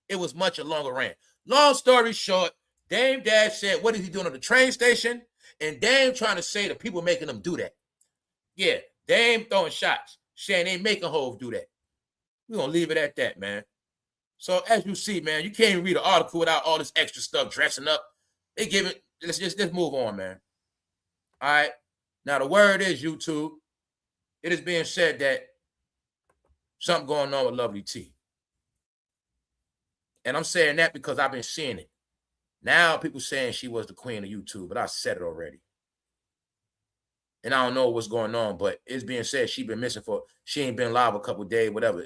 it was much a longer rant. Long story short, Dame Dash said, what is he doing on the train station? And Dame trying to say the people making him do that. Yeah, Dame throwing shots, saying they making Hov do that. We're going to leave it at that, man. So as you see, man, you can't even read an article without all this extra stuff dressing up. They give it, let's move on, man. All right. Now, the word is, YouTube, it is being said that something going on with Lovely T. And I'm saying that because I've been seeing it. Now people saying she was the queen of YouTube, but I said it already. And I don't know what's going on, but it's being said she been missing she ain't been live a couple of days, whatever.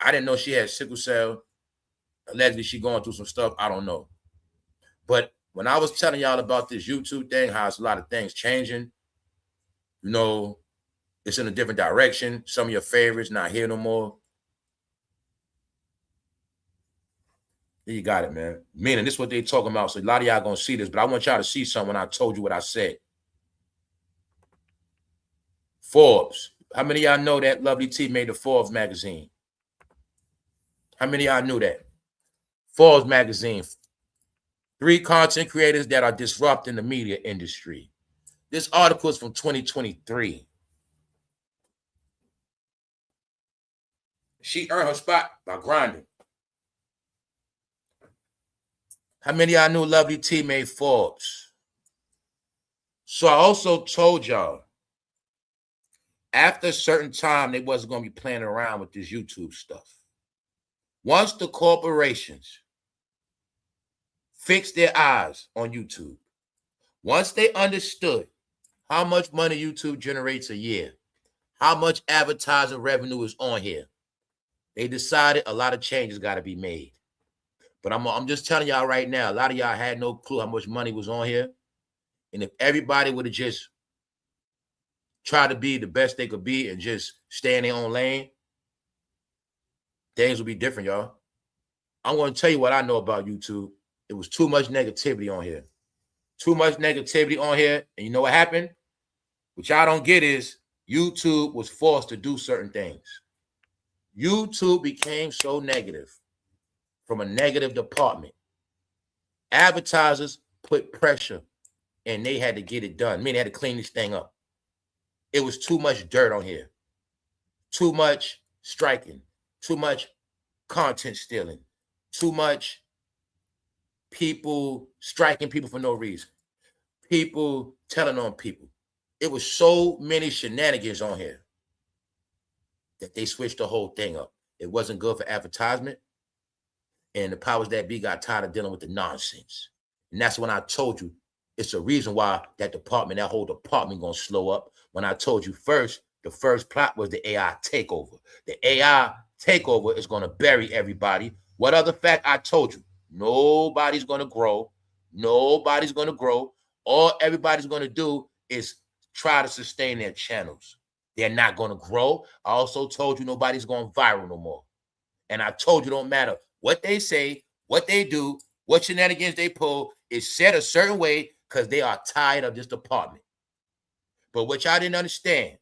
I didn't know she had sickle cell. Allegedly, she going through some stuff. I don't know. But when I was telling y'all about this YouTube thing, how it's a lot of things changing, you know, it's in a different direction. Some of your favorites not here no more. There you got it, man. Meaning this is what they talking about. So a lot of y'all gonna see this, but I want y'all to see something when I told you what I said. Forbes. How many of y'all know that Lovely T made the Forbes magazine? How many of y'all knew that? Forbes magazine. 3 content creators that are disrupting the media industry. This article is from 2023. She earned her spot by grinding. How many of y'all knew Lovely T made Forbes? So I also told y'all, after a certain time, they wasn't going to be playing around with this YouTube stuff. Once the corporations fixed their eyes on YouTube, once they understood how much money YouTube generates a year, how much advertising revenue is on here, they decided a lot of changes got to be made. But I'm just telling y'all right now, a lot of y'all had no clue how much money was on here. And if everybody would have just tried to be the best they could be and just stay in their own lane, things would be different, y'all. I'm going to tell you what I know about YouTube. It was too much negativity on here. Too much negativity on here. And you know what happened? What y'all don't get is YouTube was forced to do certain things. YouTube became so negative from a negative department. Advertisers put pressure and they had to get it done. I mean, they had to clean this thing up. It was too much dirt on here. Too much striking. Too much content stealing. Too much people striking people for no reason. People telling on people. It was so many shenanigans on here that they switched the whole thing up. It wasn't good for advertisement. And the powers that be got tired of dealing with the nonsense. And that's when I told you it's a reason why that whole department gonna slow up. When I told you first, The first plot was the AI takeover. The AI takeover is going to bury everybody. What other fact I told you? Nobody's going to grow. Nobody's going to grow. All everybody's going to do is try to sustain their channels. They're not going to grow. I also told you nobody's going viral no more. And I told you don't matter what they say, what they do, what shenanigans they pull, is said a certain way because they are tired of this department. But what y'all didn't understand,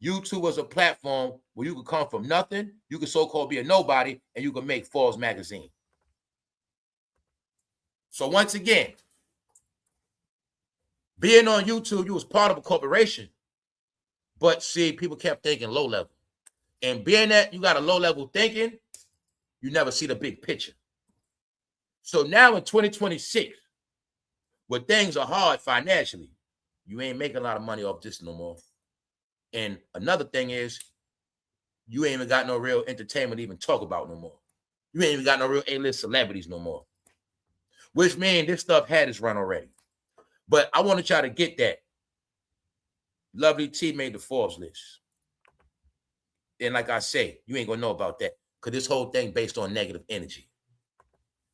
YouTube was a platform where you could come from nothing, you could so-called be a nobody, and you could make Forbes magazine. So once again, being on YouTube, you was part of a corporation. But see, people kept thinking low level. And being that you got a low level thinking, you never see the big picture. So now in 2026, where things are hard financially, you ain't making a lot of money off this no more. And another thing is, you ain't even got no real entertainment to even talk about no more. You ain't even got no real A-list celebrities no more. Which means this stuff had its run already. But I wanted y'all to get that. Lovely T made the Forbes list. And like I say, you ain't gonna know about that because this whole thing based on negative energy.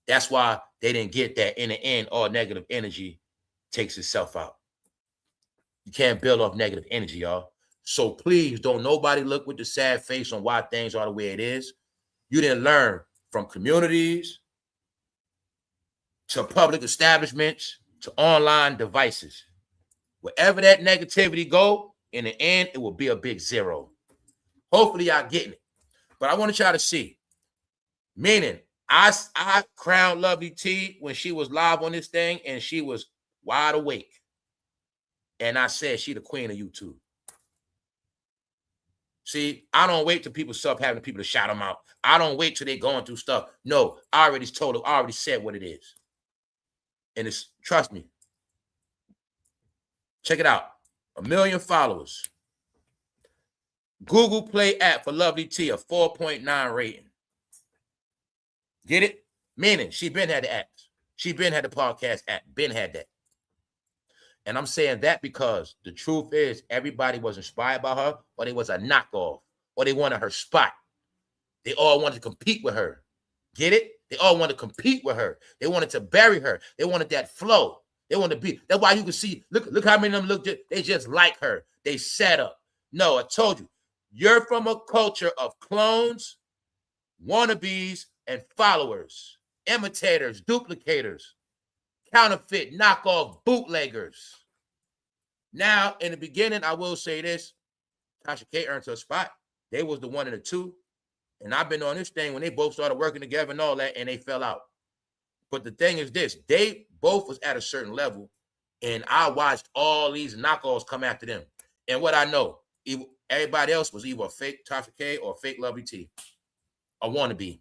That's why they didn't get that. In the end, all negative energy takes itself out. You can't build off negative energy, y'all. So please don't nobody look with the sad face on why things are the way it is. You didn't learn from communities to public establishments to online devices. Wherever that negativity go, in the end, it will be a big zero. Hopefully y'all getting it. But I wanted y'all to see. Meaning, I crowned Lovely T when she was live on this thing and she was wide awake. And I said she the queen of YouTube. See, I don't wait till people stop having people to shout them out. I don't wait till they're going through stuff. No, I already told them, I already said what it is. And it's, trust me. Check it out. 1 million followers. Google Play app for Lovely T, a 4.9 rating. Get it? Meaning, she been had the apps. She been had the podcast app. Been had that. And I'm saying that because the truth is everybody was inspired by her, or they was a knockoff, or they wanted her spot. They all wanted to compete with her. Get it? They all wanted to compete with her. They wanted to bury her. They wanted that flow. They wanted to be. That's why you can see, look how many of them look, they just like her. They set up. No, I told you, you're from a culture of clones, wannabes, and followers, imitators, duplicators, counterfeit, knockoff, bootleggers. Now, in the beginning, I will say this, Tasha K earned her spot. They was the 1 and the 2. And I've been on this thing when they both started working together and all that, and they fell out. But the thing is this, they both was at a certain level, and I watched all these knockoffs come after them. And what I know, everybody else was either a fake Tasha K or a fake Lovely T, a wannabe.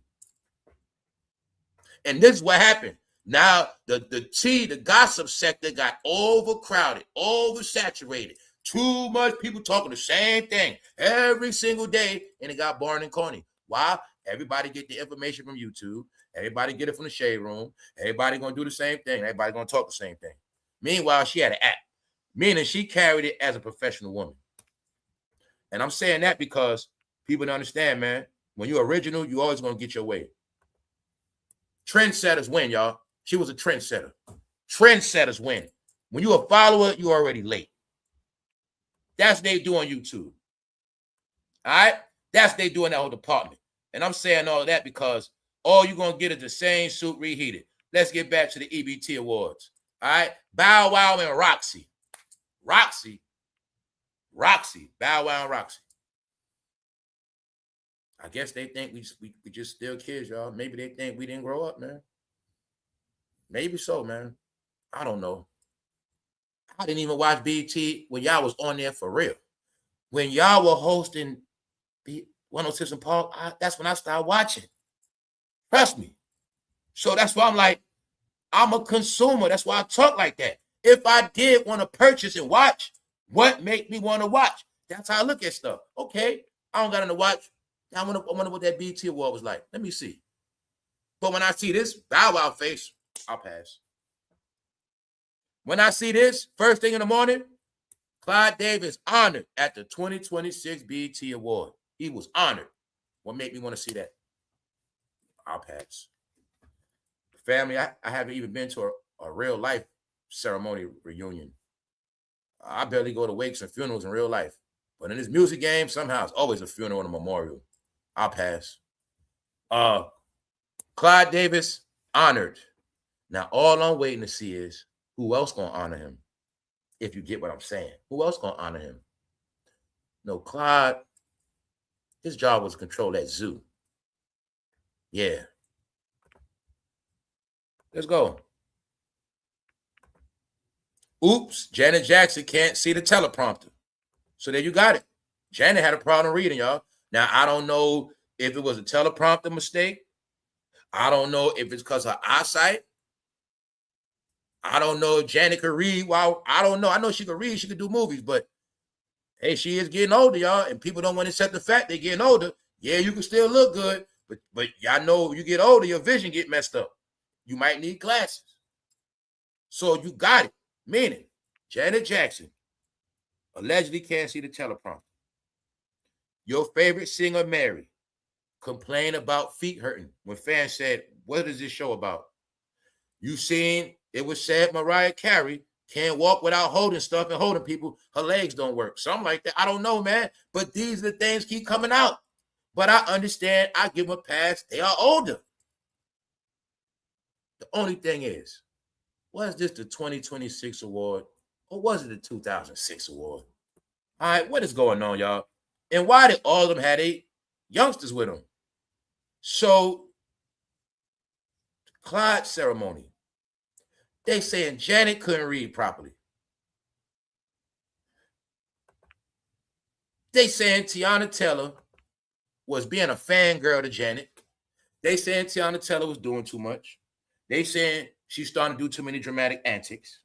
And this is what happened. Now, the gossip sector got overcrowded, oversaturated. Too much people talking the same thing every single day, and it got boring and corny. Why? Everybody get the information from YouTube. Everybody get it from the shade room. Everybody going to do the same thing. Everybody going to talk the same thing. Meanwhile, she had an app, meaning she carried it as a professional woman. And I'm saying that because people don't understand, man. When you're original, you always going to get your way. Trendsetters win, y'all. She was a trendsetter. Trendsetters win. When you're a follower, you're already late. That's what they do on YouTube. All right? That's what they do in that whole department. And I'm saying all of that because all you're going to get is the same suit reheated. Let's get back to the BETawards. All right? Bow Wow and Roxy. Roxy. Bow Wow and Roxy. I guess they think we just still kids, y'all. Maybe they think we didn't grow up, man. Maybe so, man. I don't know. I didn't even watch BET when y'all was on there for real. When y'all were hosting 106 and Park, that's when I started watching. Trust me. So that's why I'm like, I'm a consumer. That's why I talk like that. If I did want to purchase and watch, what made me want to watch? That's how I look at stuff. Okay, I don't got to watch. I wonder what that BET award was like. Let me see. But when I see this Bow Wow face, I'll pass. When I see this first thing in the morning, Clivedavis honored at the 2026 BET Award. He was honored. What made me want to see that? I'll pass. Family, I haven't even been to a real life ceremony reunion. I barely go to wakes and funerals in real life. But in this music game, somehow it's always a funeral and a memorial. I'll pass. Clivedavis honored. Now, all I'm waiting to see is who else gonna honor him. If you get what I'm saying. Who else gonna honor him? No, Clyde, his job was to control that zoo. Yeah. Let's go. Oops, Janet Jackson can't see the teleprompter. So there you got it. Janet had a problem reading, y'all. Now, I don't know if it was a teleprompter mistake. I don't know if it's because of eyesight. I don't know if Janet could read. Well, I don't know. I know she could read. She could do movies, but hey, she is getting older, y'all, and people don't want to accept the fact they're getting older. Yeah, you can still look good, but y'all know you get older, your vision get messed up. You might need glasses. So you got it. Meaning, Janet Jackson allegedly can't see the teleprompter. Your favorite singer, Mary, complained about feet hurting when fans said, what is this show about? You seen it was said Mariah Carey can't walk without holding stuff and holding people. Her legs don't work. Something like that. I don't know, man. But these are the things keep coming out. But I understand. I give them a pass. They are older. The only thing is, was this the 2026 award or was it the 2006 award? All right, what is going on, y'all? And why did all of them have eight youngsters with them? So, Clyde ceremony. They saying Janet couldn't read properly. They saying Teyana was being a fangirl to Janet. They saying Teyana was doing too much. They saying she's starting to do too many dramatic antics.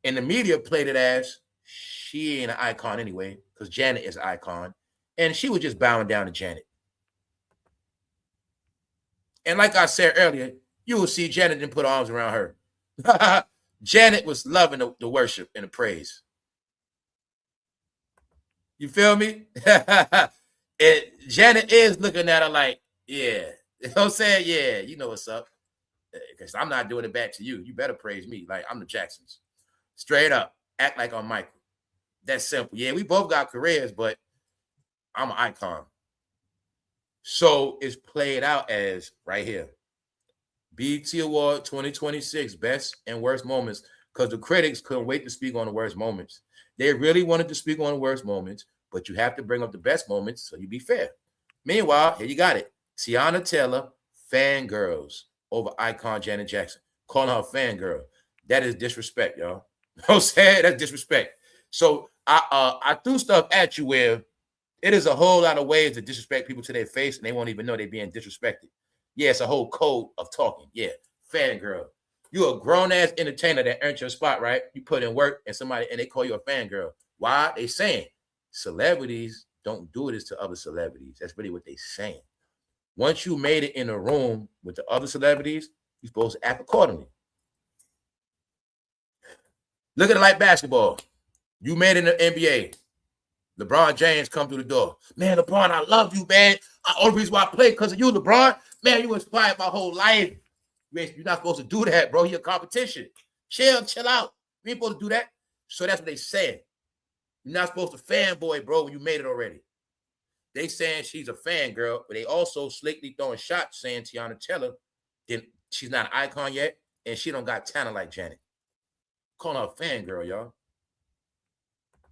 And the media played it as she ain't an icon anyway, because Janet is an icon. And she was just bowing down to Janet. And like I said earlier, you will see Janet didn't put arms around her. Janet was loving the worship and the praise. You feel me? And Janet is looking at her like, yeah. You know what I'm saying? Yeah, you know what's up. Because I'm not doing it back to you. You better praise me. Like, I'm the Jacksons. Straight up. Act like I'm Michael. That's simple. Yeah, we both got careers, but I'm an icon. So it's played out as right here. BET Award 2026, best and worst moments, because the critics couldn't wait to speak on the worst moments. They really wanted to speak on the worst moments, but you have to bring up the best moments so you be fair. Meanwhile, here you got it. Teyana fangirls over icon Janet Jackson. Calling her a fangirl. That is disrespect, y'all. You know what I'm saying? That's disrespect. So I threw stuff at you where it is a whole lot of ways to disrespect people to their face, and they won't even know they're being disrespected. Yeah, it's a whole code of talking. Yeah, fangirl. You're a grown-ass entertainer that earned your spot, right? You put in work and they call you a fangirl. Why? They saying celebrities don't do this to other celebrities. That's really what they saying. Once you made it in a room with the other celebrities, you're supposed to act accordingly. Look at it like basketball. You made it in the NBA. LeBron James come through the door. Man, LeBron, I love you, man. The only reason why I play because of you, LeBron. Man, you inspired my whole life. You're not supposed to do that, bro. You're a competition. Chill out. You ain't supposed to do that. So that's what they said. You're not supposed to fanboy, bro, when you made it already. They saying she's a fangirl, but they also slickly throwing shots saying Teyana she's not an icon yet, and she don't got talent like Janet. Calling her a fangirl, y'all.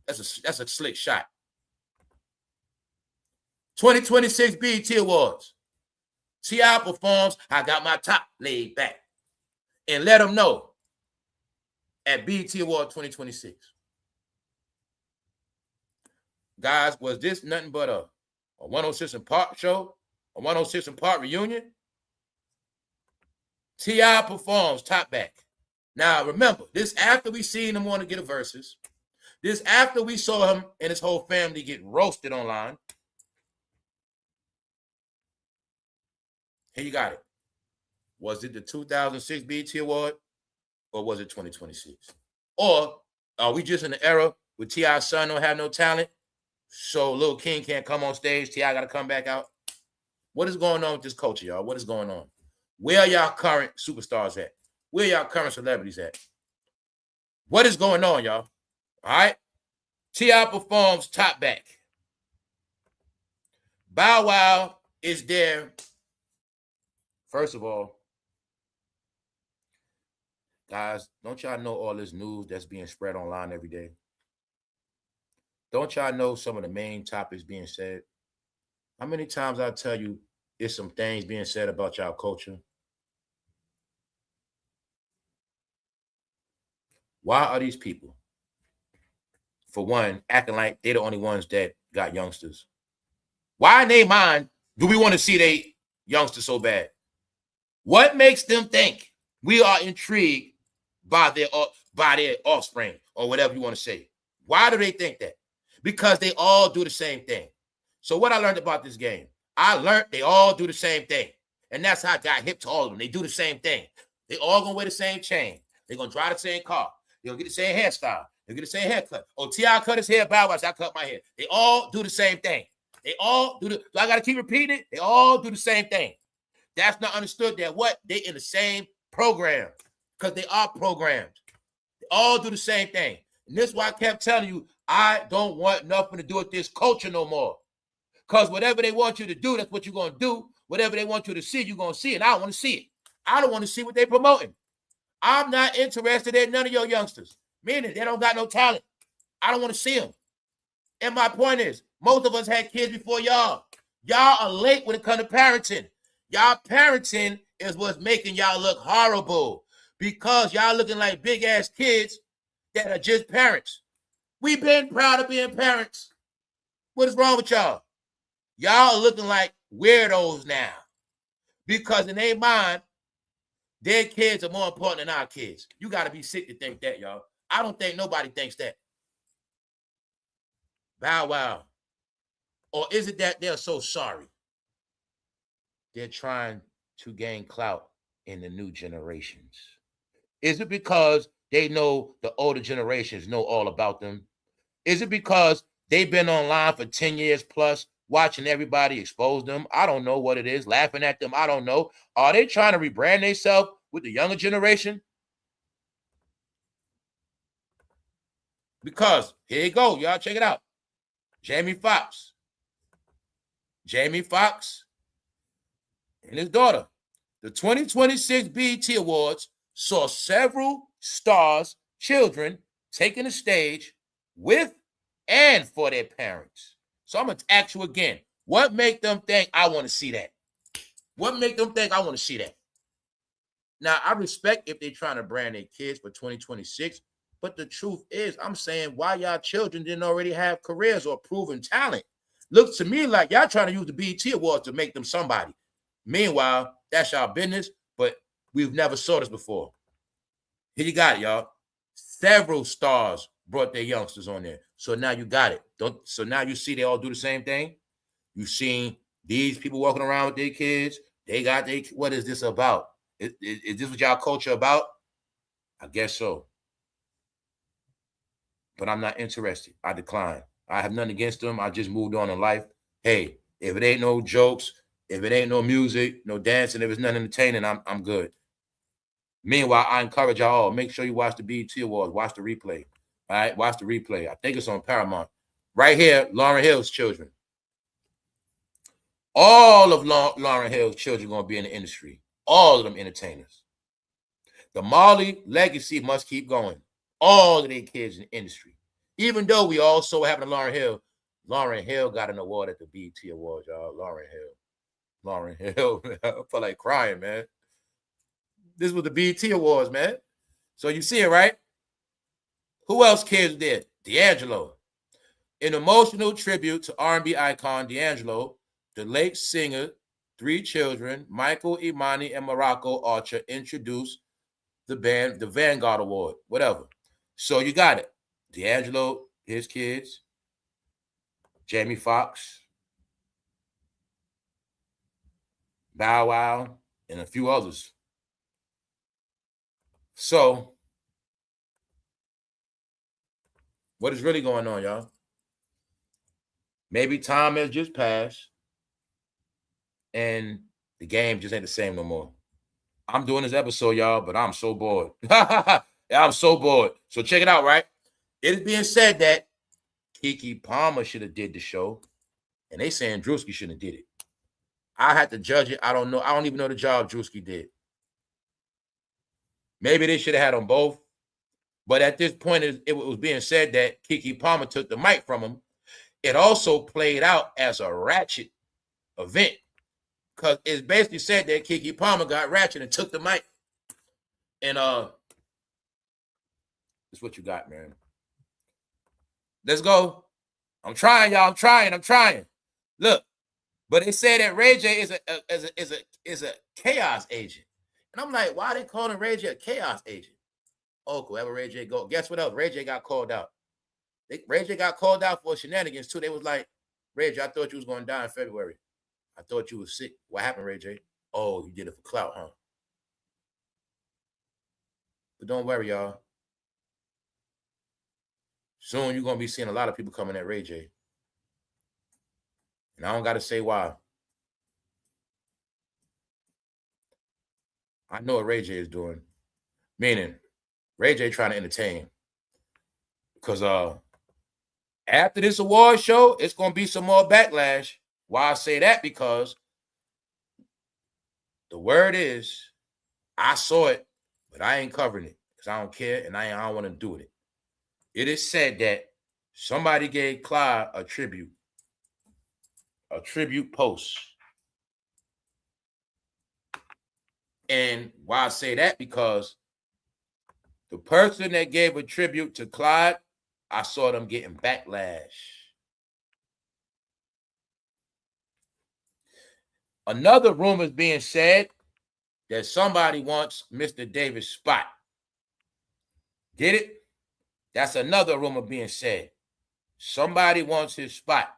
That's a slick shot. 2026 BET Awards. T.I. performs I Got My Top Laid Back. And let them know at BET Award 2026. Guys, was this nothing but a 106 & Park show? A 106 & Park reunion? T.I. performs Top Back. Now, remember, this after we seen him want to get a versus. This after we saw him and his whole family get roasted online. Here you got it. Was it the 2006 BET Award or was it 2026? Or are we just in the era With T.I.'s son don't have no talent, so Lil King can't come on stage. T.I. got to come back out. What is going on with this culture, y'all? What is going on? Where are y'all current superstars at? Where are y'all current celebrities at? What is going on, y'all? All right. T.I. performs Top Back. Bow Wow is there. First of all, guys, don't y'all know all this news that's being spread online every day? Don't y'all know some of the main topics being said? How many times I tell you there's some things being said about y'all culture? Why are these people, for one, acting like they're the only ones that got youngsters? Why in their mind do we want to see they youngsters so bad? What makes them think we are intrigued by their offspring or whatever you want to say? Why do they think that? Because they all do the same thing. So what I learned about this game, I learned they all do the same thing. And that's how I got hip to all of them. They do the same thing. They all gonna wear the same chain. They're gonna drive the same car. They'll get the same hairstyle. They'll get the same haircut. Oh, T.I. cut his hair, Bow Wow, I cut my hair. They all do the same thing. They all do the, do I gotta keep repeating it? They all do the same thing. That's not understood that what? They in the same program. Because they are programmed. They all do the same thing. And this is why I kept telling you, I don't want nothing to do with this culture no more. Because whatever they want you to do, that's what you're going to do. Whatever they want you to see, you're going to see it. I don't want to see it. I don't want to see what they're promoting. I'm not interested in none of your youngsters. Meaning they don't got no talent. I don't want to see them. And my point is, most of us had kids before y'all. Y'all are late when it comes to parenting. Y'all parenting is what's making y'all look horrible because y'all looking like big-ass kids that are just parents. We've been proud of being parents. What is wrong with y'all? Y'all are looking like weirdos now because in their mind, their kids are more important than our kids. You got to be sick to think that, y'all. I don't think nobody thinks that. Bow Wow. Or is it that they're so sorry? They're trying to gain clout in the new generations. Is it because they know the older generations know all about them? Is it because they've been online for 10 years plus, watching everybody expose them? I don't know what it is. Laughing at them, I don't know. Are they trying to rebrand themselves with the younger generation? Because here you go, y'all check it out. Jamie Foxx and his daughter. The 2026 BET Awards saw several stars' children taking the stage with and for their parents. So I'm going to ask you again, what make them think I want to see that? What make them think I want to see that? Now, I respect if they're trying to brand their kids for 2026, but the truth is, I'm saying why y'all children didn't already have careers or proven talent. Looks to me like y'all trying to use the BET Awards to make them somebody. Meanwhile, that's y'all business, but we've never saw this before. Here you got it, y'all. Several stars brought their youngsters on there. So now you got it. So now you see they all do the same thing. You've seen these people walking around with their kids. They got their, what is this about? Is this what y'all culture about? I guess so. But I'm not interested. I decline. I have nothing against them. I just moved on in life. Hey, if it ain't no jokes, if it ain't no music, no dancing, if it's nothing entertaining, I'm good. Meanwhile, I encourage y'all all, make sure you watch the BET Awards. Watch the replay. All right, watch the replay. I think it's on Paramount. Right here, Lauryn Hill's children. All of Lauryn Hill's children are going to be in the industry. All of them entertainers. The Marley legacy must keep going. All of their kids in the industry. Even though we also have a Lauryn Hill got an award at the BET Awards, y'all. Lauryn Hill. I feel like crying, man. This was the BET Awards, man. So you see it, right? Who else kids did? D'Angelo. An emotional tribute to R&B icon D'Angelo, the late singer, 3 children, Michael, Imani, and Morocco Archer, introduced the band, the Vanguard Award, whatever. So you got it. D'Angelo, his kids, Jamie Foxx, Bow Wow, and a few others. So What is really going on, y'all? Maybe time has just passed and the game just ain't the same no more. I'm doing this episode, y'all, but I'm so bored. I'm so bored. So check it out, right? It is being said that Keke Palmer should have did the show, and they saying Druski shouldn't have did it. I had to judge it. I don't know. I don't even know the job Druski did. Maybe they should have had them both. But at this point, it was being said that Keke Palmer took the mic from him. It also played out as a ratchet event because it's basically said that Keke Palmer got ratchet and took the mic. And that's what you got, man. Let's go. I'm trying, y'all. I'm trying. Look, but they say that Ray J is a chaos agent. And I'm like, why are they calling Ray J a chaos agent? Oh, whoever Ray J go. Guess what else? Ray J got called out. Ray J got called out for shenanigans too. They was like, Ray J, I thought you was going to die in February. I thought you was sick. What happened, Ray J? Oh, you did it for clout, huh? But don't worry, y'all. Soon you're going to be seeing a lot of people coming at Ray J. And I don't got to say why. I know what Ray J is doing. Meaning, Ray J trying to entertain. Because after this award show, it's going to be some more backlash. Why I say that? Because the word is, I saw it, but I ain't covering it because I don't care and I don't want to do it. It is said that somebody gave Clive a tribute post. And why I say that? Because the person that gave a tribute to Clyde, I saw them getting backlash. Another rumor is being said that somebody wants Mr. Davis' spot. Get it? That's another rumor being said. Somebody wants his spot.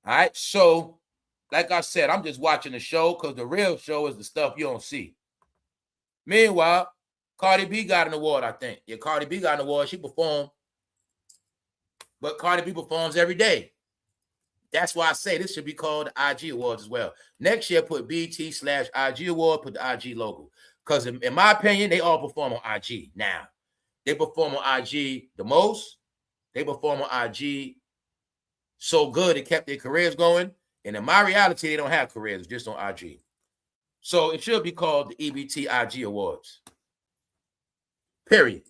All right, so like I said, I'm just watching the show because the real show is the stuff you don't see. Meanwhile, Cardi B got an award, I think. Yeah, Cardi B got an award. She performed. But Cardi B performs every day. That's why I say this should be called the IG Awards as well. Next year, put BT/IG Award, put the IG logo. Because in my opinion, they all perform on IG now. They perform on IG the most. They perform on IG so good it kept their careers going. And in my reality, they don't have careers, just on IG. So it should be called the EBT IG Awards. Period.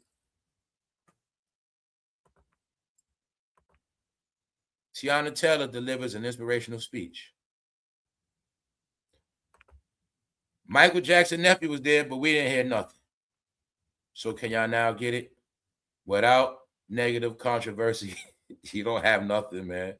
Janetjackson delivers an inspirational speech. Michael Jackson's nephew was there, but we didn't hear nothing. So can y'all now get it? Without negative controversy, you don't have nothing, man.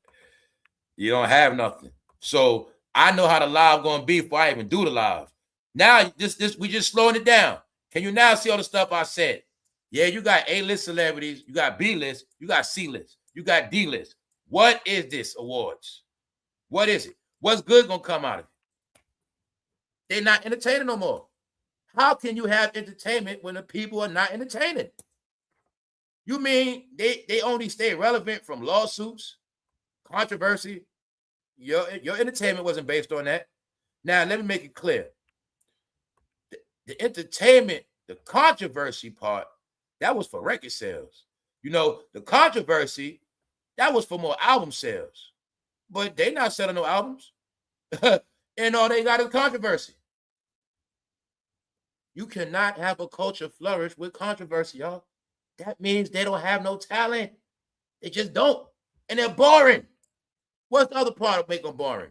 You don't have nothing. So I know how the live going to be before I even do the live. Now, we just slowing it down. Can you now see all the stuff I said? Yeah, you got A-list celebrities, you got B-list, you got C-list, you got D-list. What is this awards? What is it? What's good going to come out of it? They're not entertaining no more. How can you have entertainment when the people are not entertaining? You mean they only stay relevant from lawsuits, controversy? Your entertainment wasn't based on that. Now, let me make it clear. The entertainment, the controversy part, that was for record sales. You know, the controversy, that was for more album sales. But they're not selling no albums. And all they got is controversy. You cannot have a culture flourish with controversy, y'all. That means they don't have no talent. They just don't. And they're boring. What's the other part of make them boring?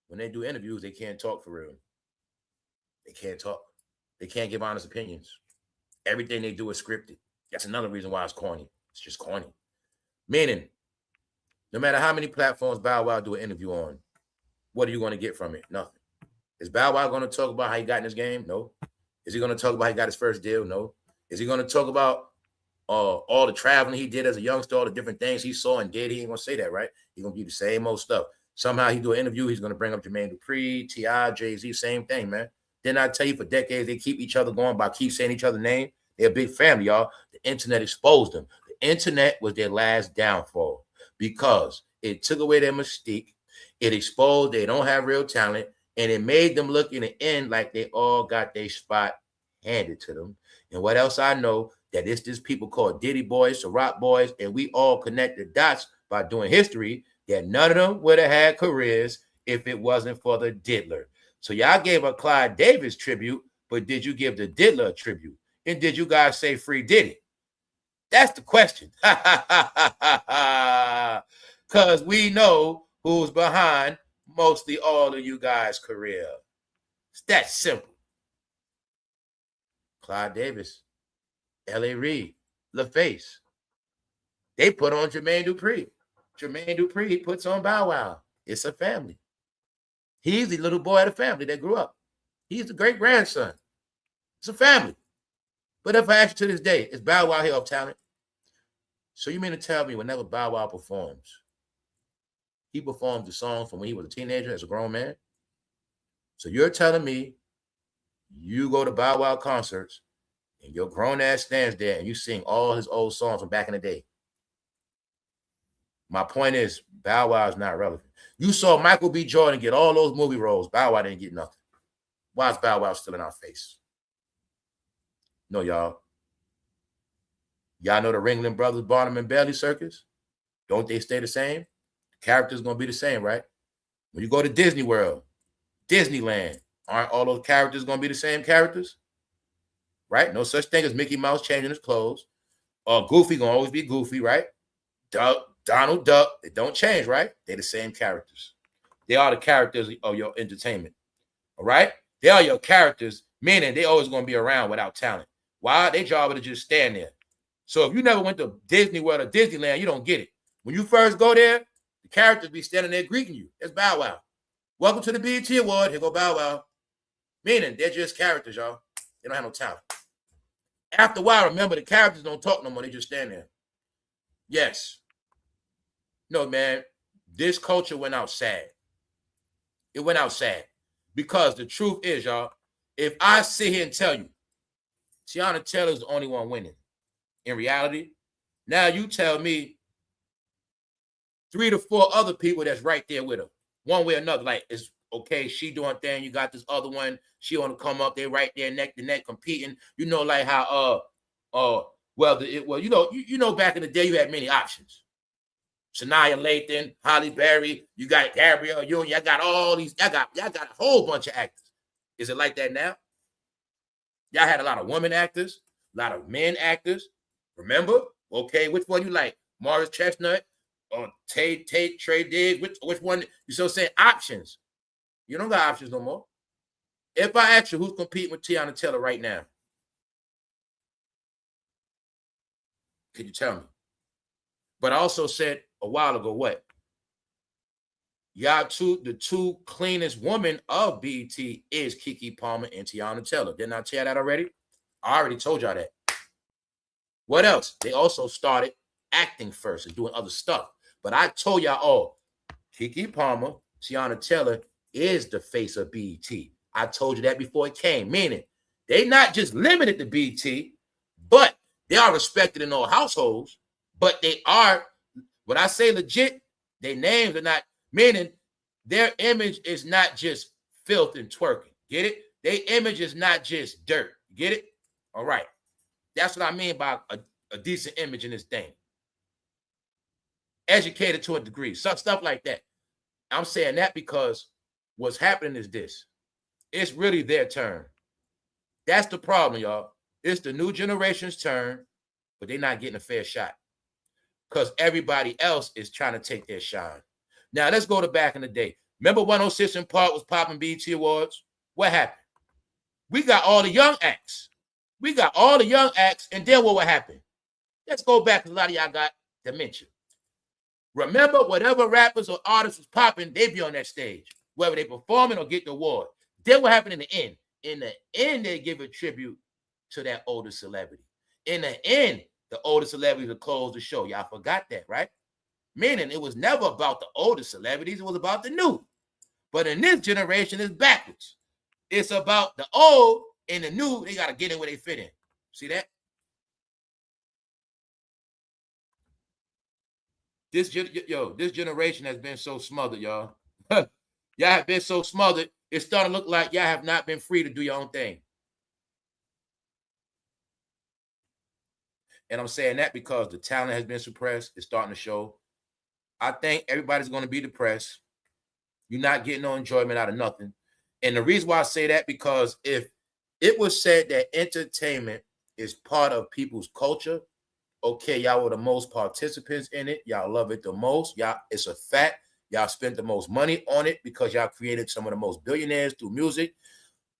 When they do interviews, they can't talk for real. They can't talk. They can't give honest opinions. Everything they do is scripted. That's another reason why it's corny. It's just corny. Meaning, no matter how many platforms Bow Wow do an interview on, what are you going to get from it? Nothing. Is Bow Wow going to talk about how he got in this game? No. Is he going to talk about how he got his first deal? No. Is he going to talk about all the traveling he did as a youngster, all the different things he saw and did? He ain't going to say that, right? He's going to be the same old stuff. Somehow he do an interview, he's going to bring up Jermaine Dupri, T.I., Jay-Z, same thing, man. Didn't I tell you for decades they keep each other going by keep saying each other's name? They're a big family, y'all. The internet exposed them. The internet was their last downfall because it took away their mystique. It exposed they don't have real talent, and it made them look in the end like they all got their spot handed to them. And what else I know that it's this people called Diddy boys, Ciroc boys, and we all connect the dots by doing history that none of them would have had careers if it wasn't for the diddler. So y'all gave a Clivedavis tribute, but did you give the diddler a tribute? And did you guys say free Diddy? That's the question. Because we know who's behind mostly all of you guys' career. It's that simple. Clivedavis, L.A. Reid, LaFace. They put on Jermaine Dupri. Jermaine Dupri, he puts on Bow Wow. It's a family. He's the little boy of the family that grew up. He's the great grandson. It's a family. But if I ask you to this day, is Bow Wow here of talent? So you mean to tell me whenever Bow Wow performs, he performs the songs from when he was a teenager as a grown man? So you're telling me you go to Bow Wow concerts and your grown ass stands there and you sing all his old songs from back in the day. My point is, Bow Wow is not relevant. You saw Michael B. Jordan get all those movie roles. Bow Wow didn't get nothing. Why is Bow Wow still in our face? No, y'all. Y'all know the Ringling Brothers, Barnum and Bailey circus? Don't they stay the same? The characters going to be the same, right? When you go to Disney World, Disneyland, aren't all those characters going to be the same characters? Right? No such thing as Mickey Mouse changing his clothes. Or Goofy going to always be Goofy, right? Donald Duck, they don't change, right? They're the same characters. They are the characters of your entertainment, all right? They are your characters, meaning they always going to be around without talent. Why? Their job is to just stand there. So if you never went to Disney World or Disneyland, you don't get it. When you first go there, the characters be standing there greeting you. That's Bow Wow. Welcome to the BET Award. Here go Bow Wow. Meaning they're just characters, y'all. They don't have no talent. After a while, remember, the characters don't talk no more. They just stand there. Yes. No, man, this culture went out sad. It went out sad. Because the truth is, y'all, if I sit here and tell you Teyana Taylor's the only one winning, in reality, now you tell me 3 to 4 other people that's right there with her, one way or another. Like, it's okay, she doing thing, you got this other one, she on the come up, they right there neck to neck competing. You know, like how you know, back in the day you had many options. Shania Lathan, Holly Berry, you got Gabrielle Union, I got all these, y'all got a whole bunch of actors. Is it like that now? Y'all had a lot of women actors, a lot of men actors. Remember? Okay, which one you like? Morris Chestnut or Trey Diggs? Which one? You still saying options? You don't got options no more. If I ask you who's competing with Teyana Taylor right now, could you tell me? But I also said a while ago, what? The two cleanest women of BET is Keke Palmer and Teyana Taylor. Didn't I tell you that already? I already told y'all that. What else? They also started acting first and doing other stuff. But I told y'all all, Keke Palmer, Teyana Taylor is the face of BET. I told you that before it came, meaning they not just limited to BET, but they are respected in all households, but they are, when I say legit, their names are not, meaning their image is not just filth and twerking. Get it? Their image is not just dirt. Get it? All right. That's what I mean by a decent image in this thing. Educated to a degree. Stuff like that. I'm saying that because what's happening is this. It's really their turn. That's the problem, y'all. It's the new generation's turn, but they're not getting a fair shot because everybody else is trying to take their shine. Now, let's go to back in the day. Remember 106 in Park was popping BET Awards? What happened? We got all the young acts. And then what would happen? Let's go back because a lot of y'all got dementia. Remember, whatever rappers or artists was popping, they be on that stage, whether they performing or get the award. Then what happened in the end? In the end, they give a tribute to that older celebrity. In the end, the older celebrities will close the show. Y'all forgot that, right? Meaning it was never about the older celebrities. It was about the new. But in this generation, it's backwards. It's about the old and the new. They got to get in where they fit in. See that? This generation has been so smothered, y'all. Y'all have been so smothered. It's starting to look like y'all have not been free to do your own thing. And I'm saying that because the talent has been suppressed. It's starting to show. I think everybody's going to be depressed. You're not getting no enjoyment out of nothing. And the reason why I say that, because if it was said that entertainment is part of people's culture, okay, y'all were the most participants in it. Y'all love it the most. Y'all, it's a fact. Y'all spent the most money on it because y'all created some of the most billionaires through music.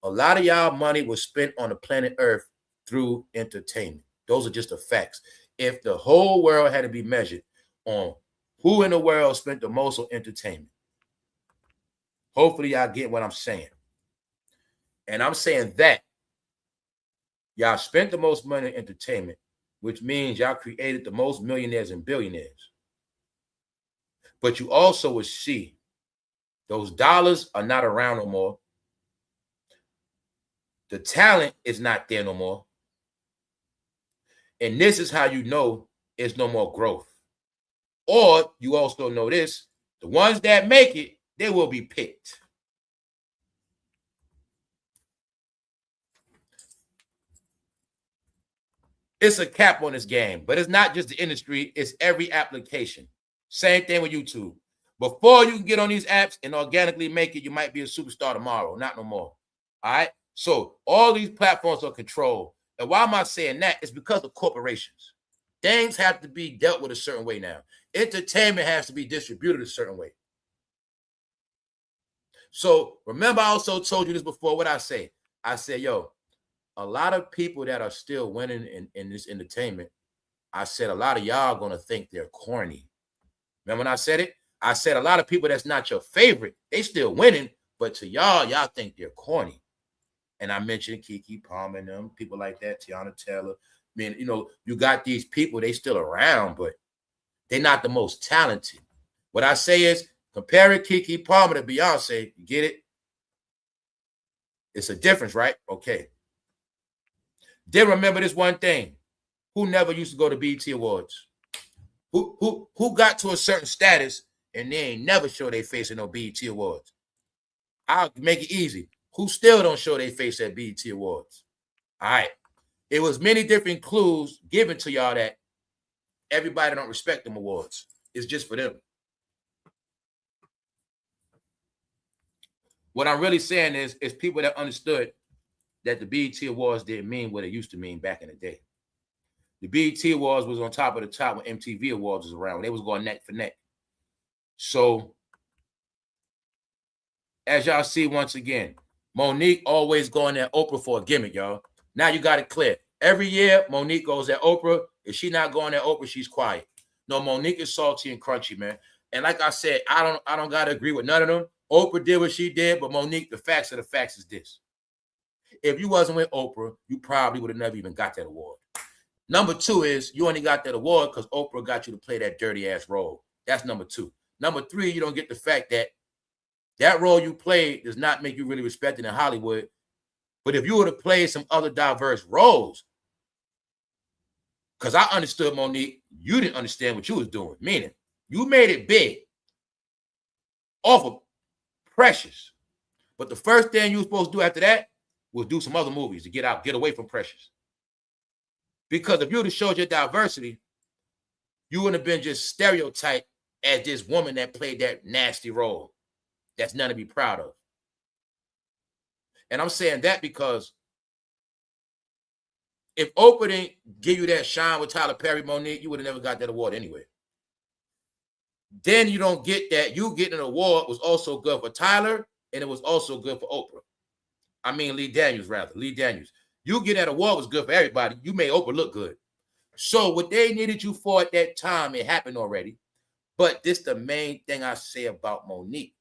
A lot of y'all money was spent on the planet Earth through entertainment. Those are just the facts. If the whole world had to be measured on who in the world spent the most on entertainment, hopefully y'all get what I'm saying. And I'm saying that y'all spent the most money on entertainment, which means y'all created the most millionaires and billionaires. But you also would see those dollars are not around no more. The talent is not there no more. And this is how you know there's no more growth. Or you also know this, the ones that make it, they will be picked. It's a cap on this game, but it's not just the industry, it's every application. Same thing with YouTube. Before you can get on these apps and organically make it, you might be a superstar tomorrow, not no more. All right? So all these platforms are controlled. And why am I saying that? It's because of corporations. Things have to be dealt with a certain way now. Entertainment has to be distributed a certain way. So remember, I also told you this before. What I say? I said, yo, a lot of people that are still winning in this entertainment, I said a lot of y'all are going to think they're corny. Remember when I said it? I said a lot of people that's not your favorite, they still winning, but to y'all think they're corny. And I mentioned kekepalmer and them, people like that, Teyanataylor. I mean, you know, you got these people, they still around, but they're not the most talented. What I say is, comparing kekepalmer to Beyonce, you get it? It's a difference, right? Okay. Then remember this one thing. Who never used to go to BETawards? Who got to a certain status and they ain't never show their face in no BETawards? I'll make it easy. Who still don't show their face at BETawards? All right. It was many different clues given to y'all that everybody don't respect them awards. It's just for them. What I'm really saying is people that understood that the BETawards didn't mean what it used to mean back in the day. The BETawards was on top of the top when MTV Awards was around. They was going neck for neck. So, as y'all see once again, Monique always going at Oprah for a gimmick, y'all. Now you got it clear. Every year, Monique goes at Oprah. If she not going at Oprah, she's quiet. No, Monique is salty and crunchy, man. And like I said, I don't gotta agree with none of them. Oprah did what she did, but Monique, the facts of the facts is this. If you wasn't with Oprah, you probably would have never even got that award. Number two is you only got that award because Oprah got you to play that dirty ass role. That's number two. Number three, you don't get the fact that that role you played does not make you really respected in Hollywood. But if you would have played some other diverse roles, because I understood, Monique, you didn't understand what you was doing. Meaning, you made it big off of Precious. But the first thing you were supposed to do after that was do some other movies to get away from Precious. Because if you would have showed your diversity, you wouldn't have been just stereotyped as this woman that played that nasty role. That's nothing to be proud of. And I'm saying that because if Oprah didn't give you that shine with Tyler Perry, Monique, you would have never got that award anyway. Then you don't get that. You getting an award was also good for Tyler, and it was also good for Oprah. I mean, Lee Daniels. You get that award was good for everybody. You made Oprah look good. So what they needed you for at that time, it happened already. But this the main thing I say about Monique.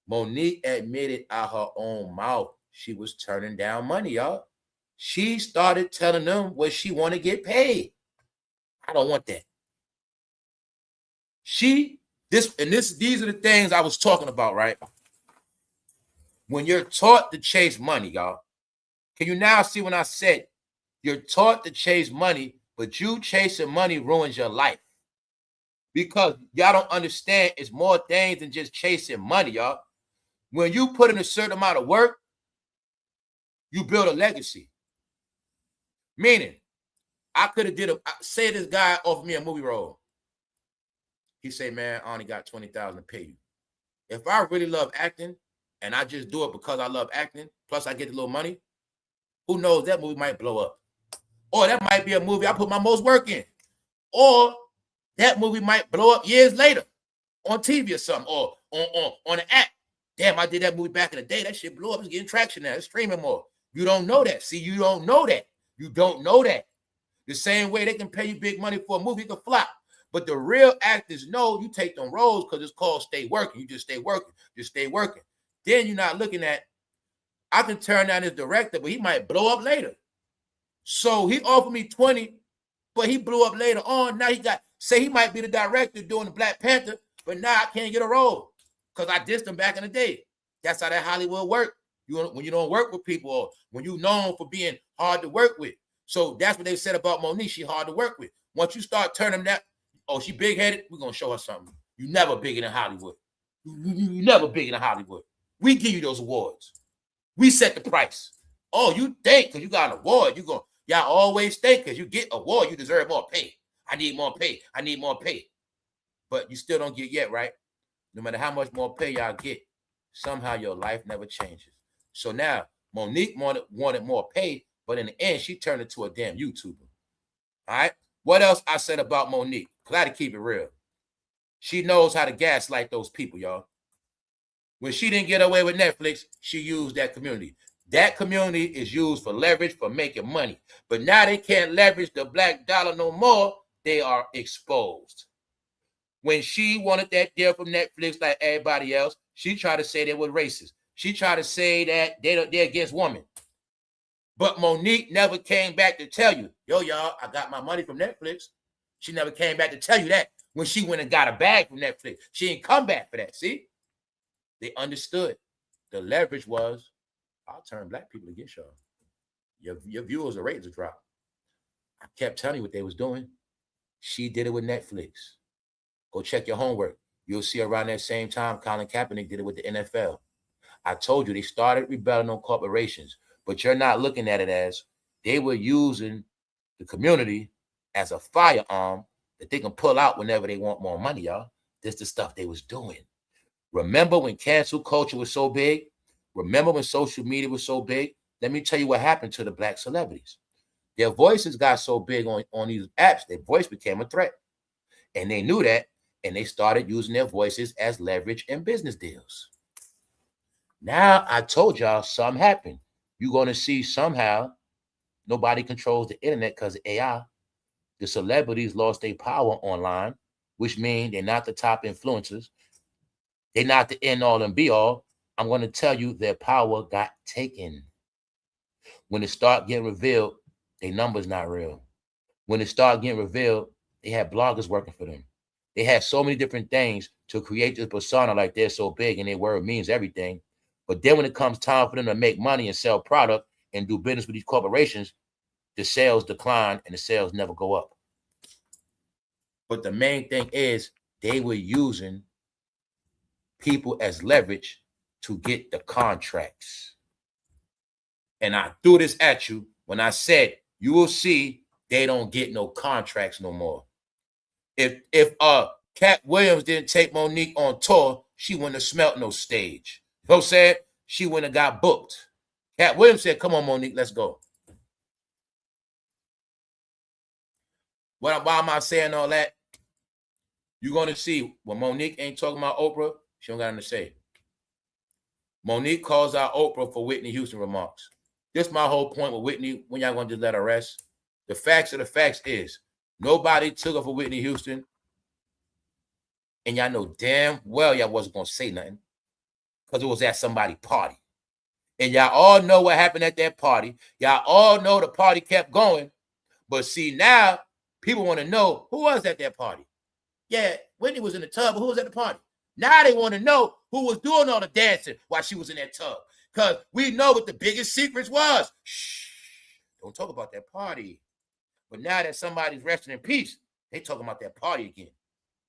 Monique admitted out her own mouth she was turning down money, y'all. She started telling them what she want to get paid. I don't want that. These are the things I was talking about, right? When you're taught to chase money, y'all, can you now see when I said you're taught to chase money, but you chasing money ruins your life? Because y'all don't understand it's more things than just chasing money, y'all. When you put in a certain amount of work, you build a legacy. Meaning, I could have say this guy offered me a movie role. He said, man, I only got $20,000 to pay you. If I really love acting and I just do it because I love acting, plus I get a little money, who knows, that movie might blow up. Or that might be a movie I put my most work in. Or that movie might blow up years later on TV or something, or on an app. Damn, I did that movie back in the day. That shit blew up. It's getting traction now. It's streaming more. You don't know that. See, you don't know that. You don't know that. The same way they can pay you big money for a movie, it can flop. But the real actors know you take them roles because it's called stay working. You just stay working. Just stay working. Then you're not looking at, I can turn down this director, but he might blow up later. So he offered me 20, but he blew up later on. Now he got, say he might be the director doing the Black Panther, but now I can't get a role because I dissed him back in the day. That's how that Hollywood work. When you don't work with people, or when you're known for being hard to work with. So that's what they said about Monique. She hard to work with. Once you start turning that, oh, she big-headed, we're going to show her something. You never bigger than Hollywood. You never bigger than Hollywood. We give you those awards. We set the price. Oh, you think because you got an award, y'all always think because you get an award, you deserve more pay. I need more pay. I need more pay. But you still don't get yet, right? No matter how much more pay y'all get, somehow your life never changes. So now Monique wanted more pay, but in the end, she turned into a damn YouTuber. All right? What else I said about Monique? Because I had to keep it real. She knows how to gaslight those people, y'all. When she didn't get away with Netflix, she used that community. That community is used for leverage, for making money. But now they can't leverage the black dollar no more. They are exposed. When she wanted that deal from Netflix like everybody else, she tried to say they were racist. She tried to say that they're against women. But Monique never came back to tell you, yo, y'all, I got my money from Netflix. She never came back to tell you that when she went and got a bag from Netflix. She didn't come back for that, see? They understood. The leverage was, I'll turn black people against y'all. Your viewers, the ratings will drop. I kept telling you what they was doing. She did it with Netflix. Go check your homework. You'll see around that same time, Colin Kaepernick did it with the NFL. I told you they started rebelling on corporations, but you're not looking at it as they were using the community as a firearm that they can pull out whenever they want more money, y'all. This is the stuff they was doing. Remember when cancel culture was so big? Remember when social media was so big? Let me tell you what happened to the black celebrities. Their voices got so big on these apps, their voice became a threat. And they knew that, and they started using their voices as leverage in business deals. Now, I told y'all something happened. You're going to see somehow nobody controls the internet because of AI. The celebrities lost their power online, which means they're not the top influencers. They're not the end all and be all. I'm going to tell you their power got taken. When it start getting revealed, their numbers not real. When it start getting revealed, they had bloggers working for them. They had so many different things to create this persona like they're so big and their word means everything. But then when it comes time for them to make money and sell product and do business with these corporations, the sales decline and the sales never go up. But the main thing is they were using people as leverage to get the contracts. And I threw this at you when I said, you will see they don't get no contracts no more. If Cat Williams didn't take Monique on tour, she wouldn't have smelt no stage. You know what I'm saying? She wouldn't have got booked. Cat Williams said, come on, Monique, let's go. Why am I saying all that? You're going to see when Monique ain't talking about Oprah, she don't got nothing to say. Monique calls out Oprah for Whitney Houston remarks. This is my whole point with Whitney. When y'all going to just let her rest? The facts of the facts is nobody took her for Whitney Houston. And y'all know damn well y'all wasn't going to say nothing because it was at somebody's party. And y'all all know what happened at that party. Y'all all know the party kept going. But see, now people want to know who was at that party. Yeah, Whitney was in the tub, but who was at the party? Now they want to know who was doing all the dancing while she was in that tub. Because we know what the biggest secrets was. Shh, don't talk about that party. But now that somebody's resting in peace, they talking about that party again.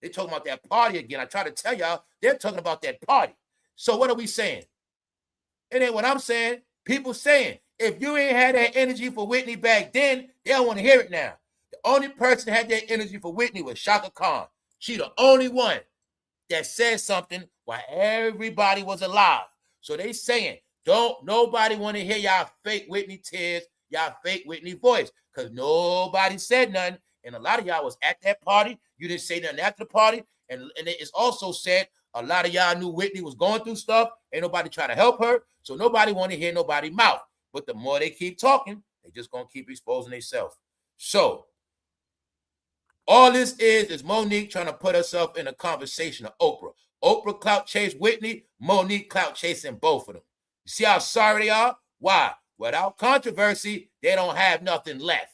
They talking about that party again. I try to tell y'all, they're talking about that party. So what are we saying? It ain't what I'm saying. People saying, if you ain't had that energy for Whitney back then, they don't want to hear it now. The only person that had that energy for Whitney was Shaka Khan. She the only one that said something while everybody was alive. So they saying, don't nobody want to hear y'all fake Whitney tears, y'all fake Whitney voice, because nobody said nothing. And a lot of y'all was at that party. You didn't say nothing after the party. And it's also said a lot of y'all knew Whitney was going through stuff. Ain't nobody try to help her. So nobody want to hear nobody's mouth. But the more they keep talking, they just going to keep exposing themselves. So all this is Monique trying to put herself in a conversation of Oprah. Oprah clout chased Whitney. Monique clout chasing both of them. You see how sorry they are? Why? Without controversy, they don't have nothing left.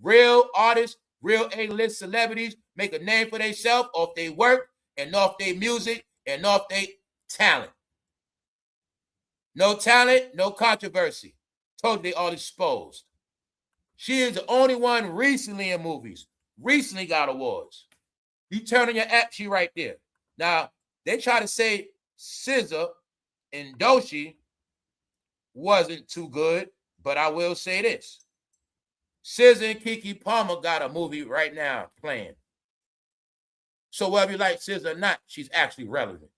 Real artists, real A-list celebrities make a name for themselves off their work and off their music and off their talent. No talent, no controversy. Totally all exposed. She is the only one recently in movies. Recently got awards. You turn on your app, she right there. Now, they try to say SZA and Doechii wasn't too good, but I will say this. SZA and kekepalmer got a movie right now playing. So whether you like SZA or not, she's actually relevant.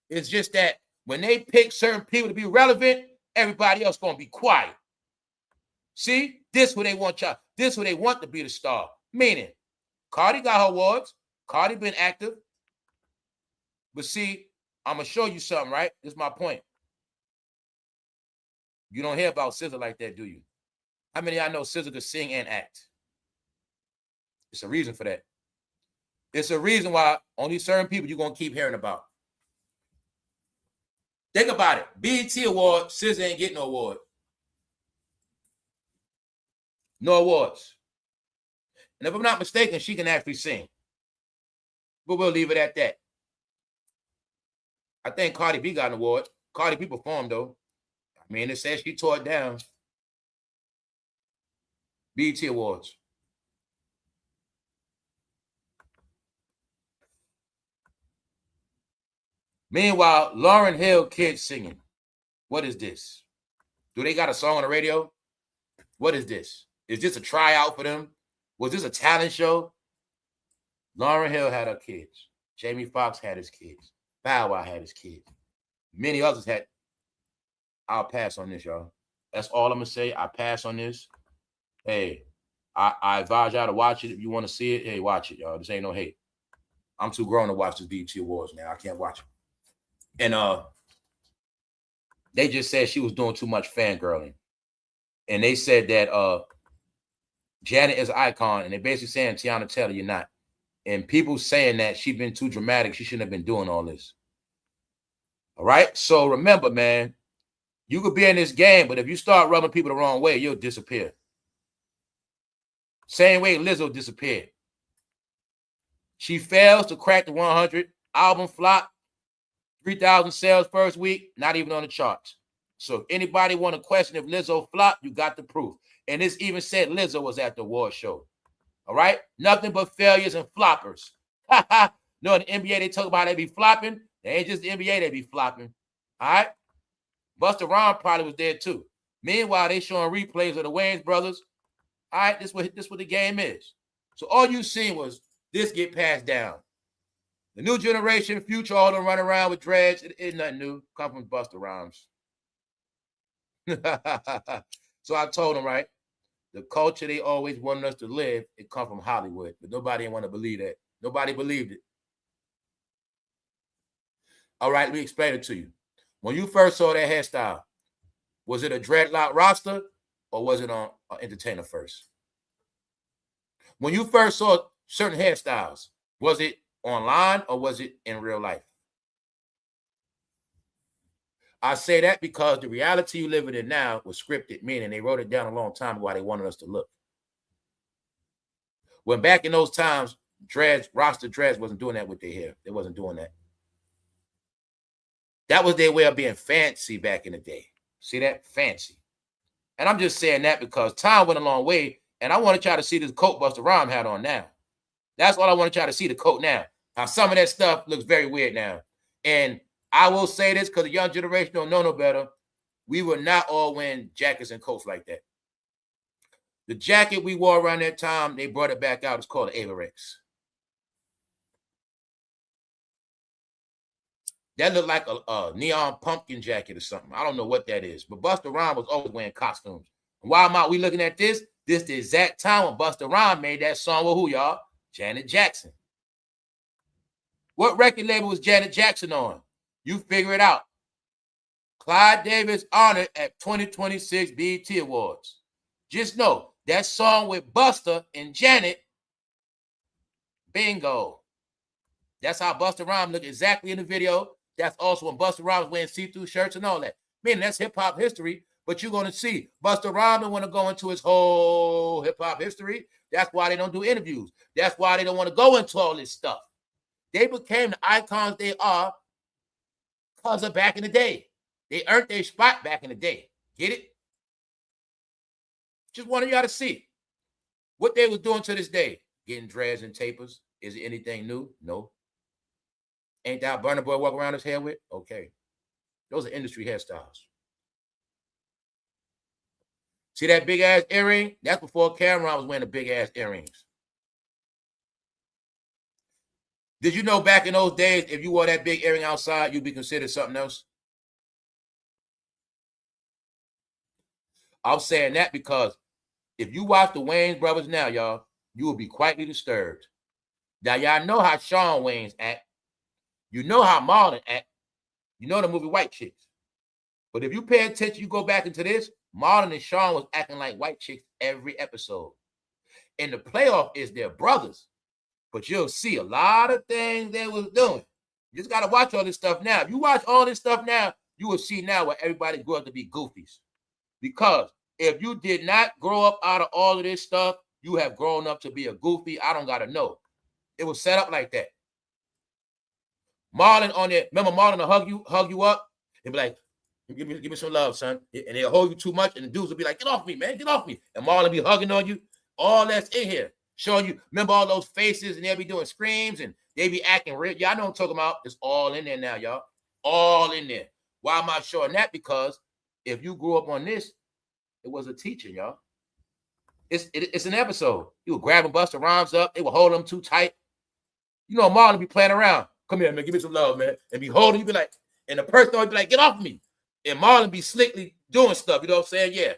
It's just that when they pick certain people to be relevant, everybody else gonna be quiet. See, this what they want y'all. This what they want to be the star. Meaning, Cardi got her awards. Cardi been active. But see, I'm gonna show you something, right? This is my point. You don't hear about SZA like that, do you? How many of y'all know SZA could sing and act? It's a reason for that. It's a reason why only certain people you're gonna keep hearing about. Think about it. BET award, SZA ain't getting no award. No awards. And if I'm not mistaken, she can actually sing. But we'll leave it at that. I think Cardi B got an award. Cardi B performed, though. I mean, it says she tore it down. BET Awards. Meanwhile, Lauryn Hill kids singing. What is this? Do they got a song on the radio? What is this? Is this a tryout for them? Was this a talent show? Lauryn Hill had her kids. Jamie Foxx had his kids. Bow Wow had his kids. Many others had. I'll pass on this, y'all. That's all I'm going to say. I pass on this. Hey, I advise y'all to watch it. If you want to see it, hey, watch it, y'all. This ain't no hate. I'm too grown to watch this BET Awards now. I can't watch it. And they just said she was doing too much fangirling. And they said that Janet is an icon, and they're basically saying, Teyana, you're not. And people saying that she's been too dramatic. She shouldn't have been doing all this. All right? So remember, man, you could be in this game, but if you start rubbing people the wrong way, you'll disappear. Same way Lizzo disappeared. She fails to crack the 100. Album flop. 3,000 sales first week, not even on the charts. So if anybody want to question if Lizzo flopped, you got the proof. And this even said Lizzo was at the award show. All right? Nothing but failures and floppers. No, in the NBA, they talk about they be flopping. They ain't just the NBA, they be flopping. All right? Busta Rhymes probably was there too. Meanwhile, they showing replays of the Wayans brothers. All right, this what the game is. So all you seen was this get passed down. The new generation, future, all them run around with dreads. It ain't nothing new. Come from Busta Rhymes. So I told them, right, the culture they always wanted us to live, it come from Hollywood. But nobody didn't want to believe that. Nobody believed it. All right, let me explain it to you. When you first saw that hairstyle, was it a dreadlock roster or was it on Entertainer first? When you first saw certain hairstyles, was it online or was it in real life? I say that because the reality you living in now was scripted, meaning they wrote it down a long time ago how they wanted us to look. When back in those times, roster dreads wasn't doing that with their hair. They wasn't doing that. That was their way of being fancy back in the day. See that? Fancy. And I'm just saying that because time went a long way, and I want to try to see this coat Busta Rhymes had on now. That's all I want to try to see the coat now. Now, some of that stuff looks very weird now. And I will say this because the young generation don't know no better. We were not all wearing jackets and coats like that. The jacket we wore around that time, they brought it back out. It's called an Averex. That looked like a neon pumpkin jacket or something. I don't know what that is. But Busta Rhymes was always wearing costumes. And why am we looking at this? This the exact time when Busta Rhymes made that song with who, y'all? Janet Jackson. What record label was Janet Jackson on? You figure it out. clivedavis honored at 2026 BET Awards. Just know, that song with Busta and Janet, bingo. That's how Busta Rhymes looked exactly in the video. That's also when Busta Rhymes wearing see-through shirts and all that. Man, that's hip-hop history, but you're going to see Busta Rhymes don't want to go into his whole hip-hop history. That's why they don't do interviews. That's why they don't want to go into all this stuff. They became the icons they are because of back in the day. They earned their spot back in the day. Get it? Just wanted y'all to see what they was doing to this day. Getting dreads and tapers. Is it anything new? No. Ain't that Burna Boy walk around his hair with? Okay. Those are industry hairstyles. See that big ass earring? That's before Cameron was wearing the big ass earrings. Did you know back in those days, if you wore that big earring outside, you'd be considered something else? I'm saying that because if you watch the Wayans brothers now, y'all, you will be quietly disturbed. Now, y'all know how Shawn Wayans act. You know how Marlon act. You know the movie White Chicks. But if you pay attention, you go back into this, Marlon and Shawn was acting like white chicks every episode. And the playoff is their brothers. But you'll see a lot of things they was doing. You just got to watch all this stuff now. If you watch all this stuff now, you will see now where everybody grew up to be goofies. Because if you did not grow up out of all of this stuff, you have grown up to be a goofy. I don't got to know. It was set up like that. Marlon on there, remember Marlon will hug you up and be like, give me some love, son. And they'll hold you too much, and the dudes will be like, get off me, man, get off me. And Marlon be hugging on you. All that's in here. Showing you, remember all those faces, and they'll be doing screams, and they be acting real. Y'all know what I'm talking about. It's all in there now, y'all. All in there. Why am I showing that? Because if you grew up on this, it was a teacher, y'all. It's an episode. You would grab and Busta Rhymes up. They would hold them too tight. You know, Marlon be playing around. Come here, man. Give me some love, man. And be holding you, be like, and the person would be like, get off me. And Marlon be slickly doing stuff. You know what I'm saying? Yeah.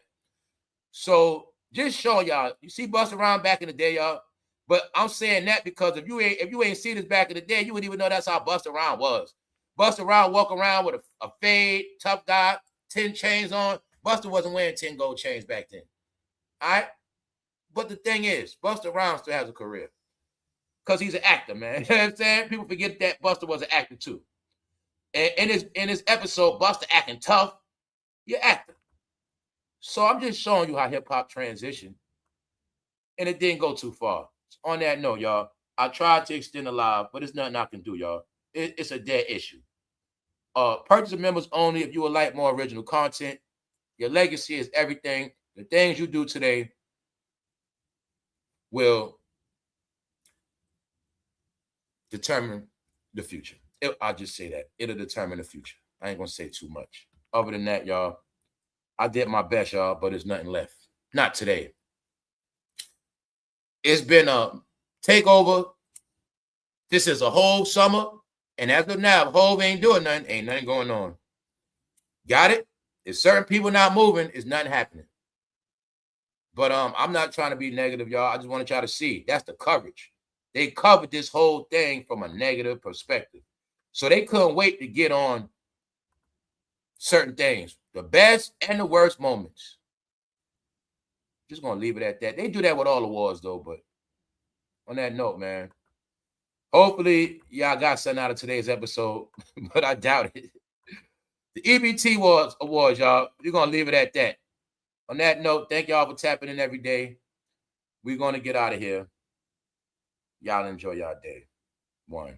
So just showing y'all. You see Busta Rhymes back in the day, y'all. But I'm saying that because if you ain't seen this back in the day, you wouldn't even know that's how Busta Rhymes was. Busta Rhymes walk around with a fade, tough guy, 10 chains on. Busta wasn't wearing 10 gold chains back then. All right? But the thing is, Busta Rhymes still has a career. Because he's an actor, man. You know what I'm saying? People forget that Busta was an actor too. And in this episode, Busta acting tough. You're acting. So I'm just showing you how hip-hop transitioned. And it didn't go too far. On that note, y'all, I tried to extend the live, but there's nothing I can do, y'all. It's a dead issue. Purchase members only if you would like more original content. Your legacy is everything. The things you do today will determine the future. I'll just say that. It'll determine the future. I ain't going to say too much. Other than that, y'all, I did my best, y'all, but there's nothing left. Not today. It's been a takeover. This is a whole summer. And as of now, if Hov ain't doing nothing, ain't nothing going on. Got it? If certain people not moving, it's nothing happening. But I'm not trying to be negative, y'all. I just want to try to see. That's the coverage. They covered this whole thing from a negative perspective. So they couldn't wait to get on certain things. The best and the worst moments. Just going to leave it at that. They do that with all awards, though. But on that note, man, hopefully y'all got something out of today's episode. But I doubt it. The BETawards, y'all, we're going to leave it at that. On that note, thank y'all for tapping in every day. We're going to get out of here. Y'all enjoy y'all day. One.